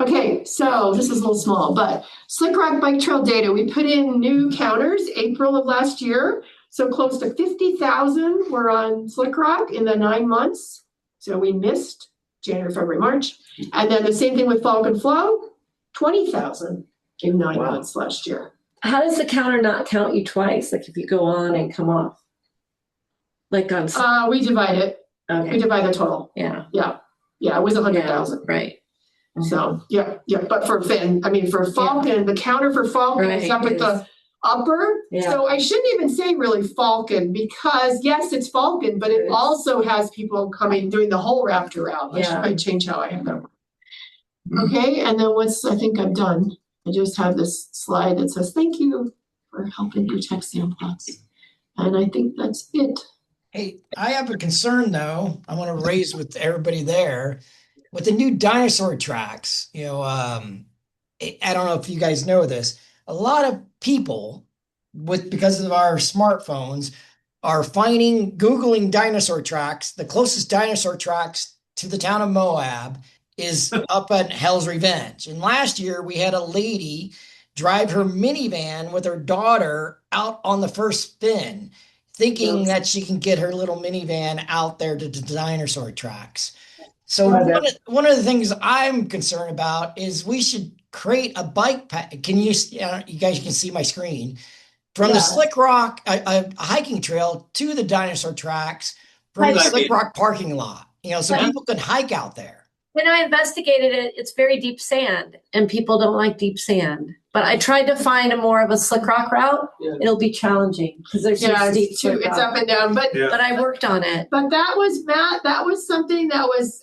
Okay, so this is a little small, but Slick Rock Bike Trail data, we put in new counters April of last year. So close to 50,000 were on Slick Rock in the 9 months. So we missed January, February, March. And then the same thing with Falcon Flow, 20,000 in 9 months last year. How does the counter not count you twice? Like if you go on and come off? Like on. We divide it. Okay. We divide the total. Yeah. Yeah, it was 100,000. Right. So, yeah. But for Falcon, the counter for Falcon is up at the upper. Yeah. So I shouldn't even say really Falcon, because yes, it's Falcon, but it also has people coming doing the whole rafter route. I should probably change how I have that. Okay, and then I think I'm done. I just have this slide that says, thank you for helping protect sandplots. And I think that's it. Hey, I have a concern though. I want to raise with everybody there with the new Dinosaur tracks. I don't know if you guys know this. A lot of people because of our smartphones are Googling dinosaur tracks. The closest dinosaur tracks to the town of Moab is up at Hell's Revenge. And last year we had a lady drive her minivan with her daughter out on the first fin, thinking that she can get her little minivan out there to the dinosaur tracks. So one of the things I'm concerned about is we should create a bike path. Can you guys can see my screen from the Slick Rock, a hiking trail to the dinosaur tracks from the Slick Rock parking lot, so people can hike out there. When I investigated it, it's very deep sand, and people don't like deep sand. But I tried to find more of a Slick Rock route. Yeah. It'll be challenging because there's it's up and down. But I worked on it. But that was Matt. That was something that was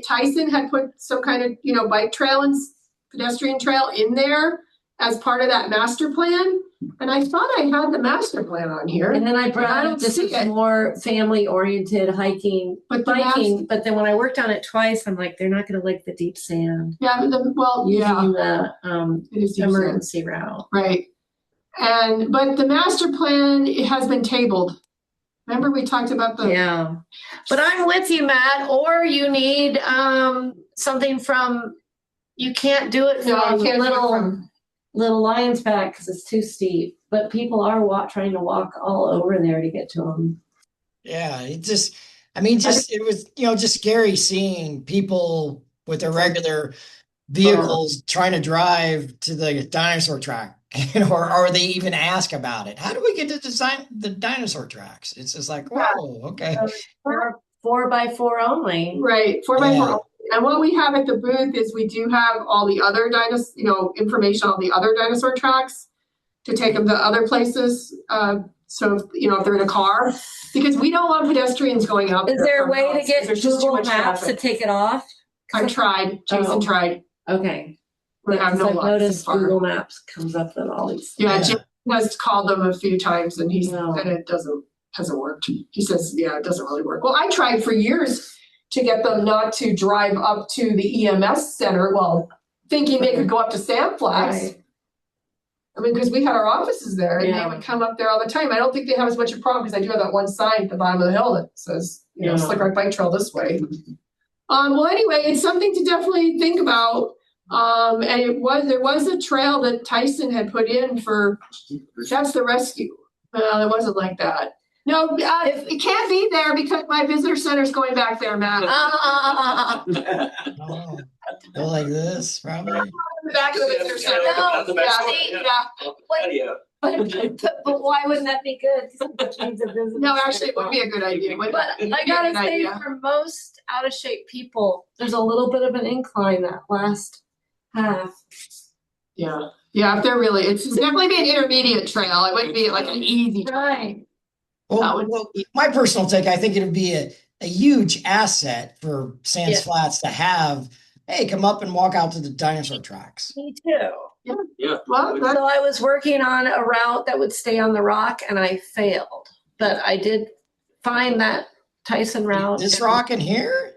Tyson had put some kind of bike trail and pedestrian trail in there as part of that master plan. And I thought I had the master plan on here, And then I I brought don't up this see is it. more family oriented hiking, but the master, biking. But then when I worked on it twice, I'm like, they're not going to like the deep sand. yeah, well, yeah, Using the it is emergency. emergency route. Right. But the master plan has been tabled. Remember we talked about the. Yeah. But I'm with you, Matt. Or you need something from. You can't do it No, from I can't do it little from- little Lions Back because it's too steep. But people are trying to walk all over there to get to them. Yeah, it was, just scary seeing people with their regular vehicles trying to drive to the dinosaur track, or they even ask about it. How do we get to design the dinosaur tracks? It's just like, whoa, okay. 4x4 only. Right, 4x4. Yeah. And what we have at the booth is we do have all the other information on the other dinosaur tracks to take them to other places. So if they're in a car, because we don't want pedestrians going out. Is there a way to get there's just too Google much Maps traffic. to take it off? I tried. Jason tried. Okay. We have no I've luck so noticed far. Google Maps comes up with all these. Yeah, Yeah. Jason has called them a few times and he No. said it hasn't worked. He says, yeah, it doesn't really work. Well, I tried for years to get them not to drive up to the EMS center, thinking they could go up to Sand Flats. Right. I mean, because we had our offices there and Yeah. they would come up there all the time. I don't think they have as much of a problem because I do have that one sign at the bottom of the hill that says, Yeah. Slick Rock Bike Trail this way. Well, anyway, it's something to definitely think about. And there was a trail that Tyson had put in that's the rescue. Well, it wasn't like that. No, it can't be there because my visitor center's going back there, Matt. Oh, go like this, probably. The back of the visitor center. No, Yeah. But why wouldn't that be good? No, actually, it would be a good idea. But I gotta say, for most out of shape people, there's a little bit of an incline that last half. Yeah, if they're really, it's definitely be an intermediate trail. It wouldn't be like an easy trail. Right. Well, my personal take, I think it would be a huge asset for Sands Yeah. Flats to have, hey, come up and walk out to the dinosaur tracks. Me too. Yeah. Well, that's So I was working on a route that would stay on the rock and I failed. But I did find that Tyson route. This rock in here?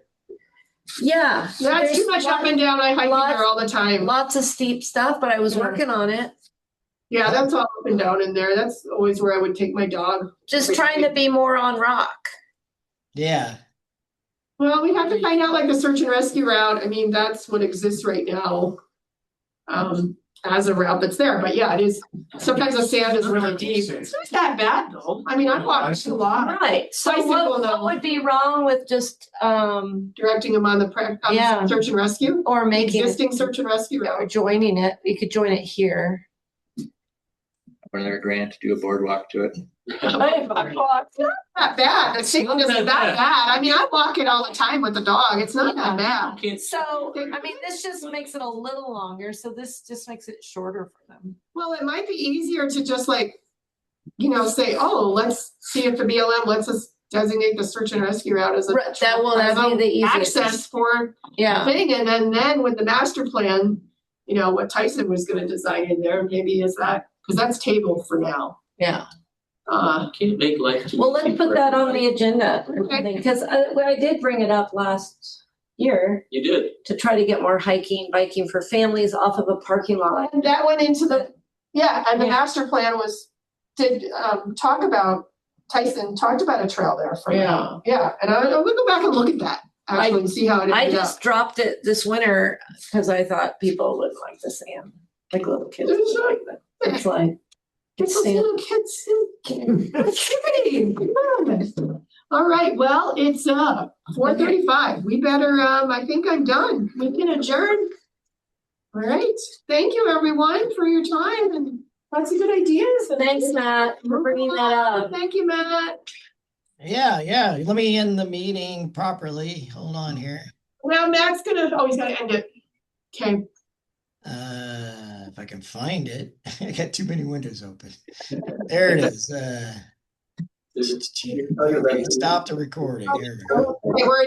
Yeah. that's too much up and down. I hike lots- there all the time. Lots of steep stuff, but I was working on it. Yeah, that's all up and down in there. That's always where I would take my dog. Just trying to be more on rock. Yeah. Well, we have to find out like the search and rescue route. I mean, that's what exists right now. As a route that's there, but yeah, it is. Sometimes the sand is really deep. It's not that bad though. I mean, I walked a lot. Right. So Tyson will know. what would be wrong with just Directing them on the Yeah. search and rescue. or making Existing search and rescue or route. joining it? You could join it here. Another grant to do a boardwalk to it. Not bad. The signal isn't that bad. I mean, I walk it all the time with the dog. It's not that bad. So, I mean, this just makes it a little longer, so this just makes it shorter for them. Well, it might be easier to just like, say, oh, let's see if the BLM lets us designate the search and rescue route as a Right, that'd be the easiest. access for Yeah, thing. And then with the master plan, what Tyson was going to design in there, maybe is that, because that's tabled for now. yeah. Can't make life too Well, let's easy put for that on everybody. the agenda, because I did bring it up last year You did. to try to get more hiking, biking for families off of a parking lot. And that went into the, and the Yeah. master plan Tyson talked about a trail there for now. Yeah, and I'm gonna go back and look at that actually and see how it I ended up. just dropped it this winter because I thought people would like the sand, like little kids. would like that. It's like, Get it's those sand. little kids activity. Come on. All right, well, it's 4:35. We better I think I'm done. We can adjourn. All right. Thank you everyone for your time and lots of good ideas. Thanks, Matt, for bringing that up. Thank you, Matt. Yeah. Let me end the meeting properly. Hold on here. Now Matt's he's gonna end it. Okay. If I can find it. I got too many windows open. There it is. Okay, stop the recording. There we go. Okay, we're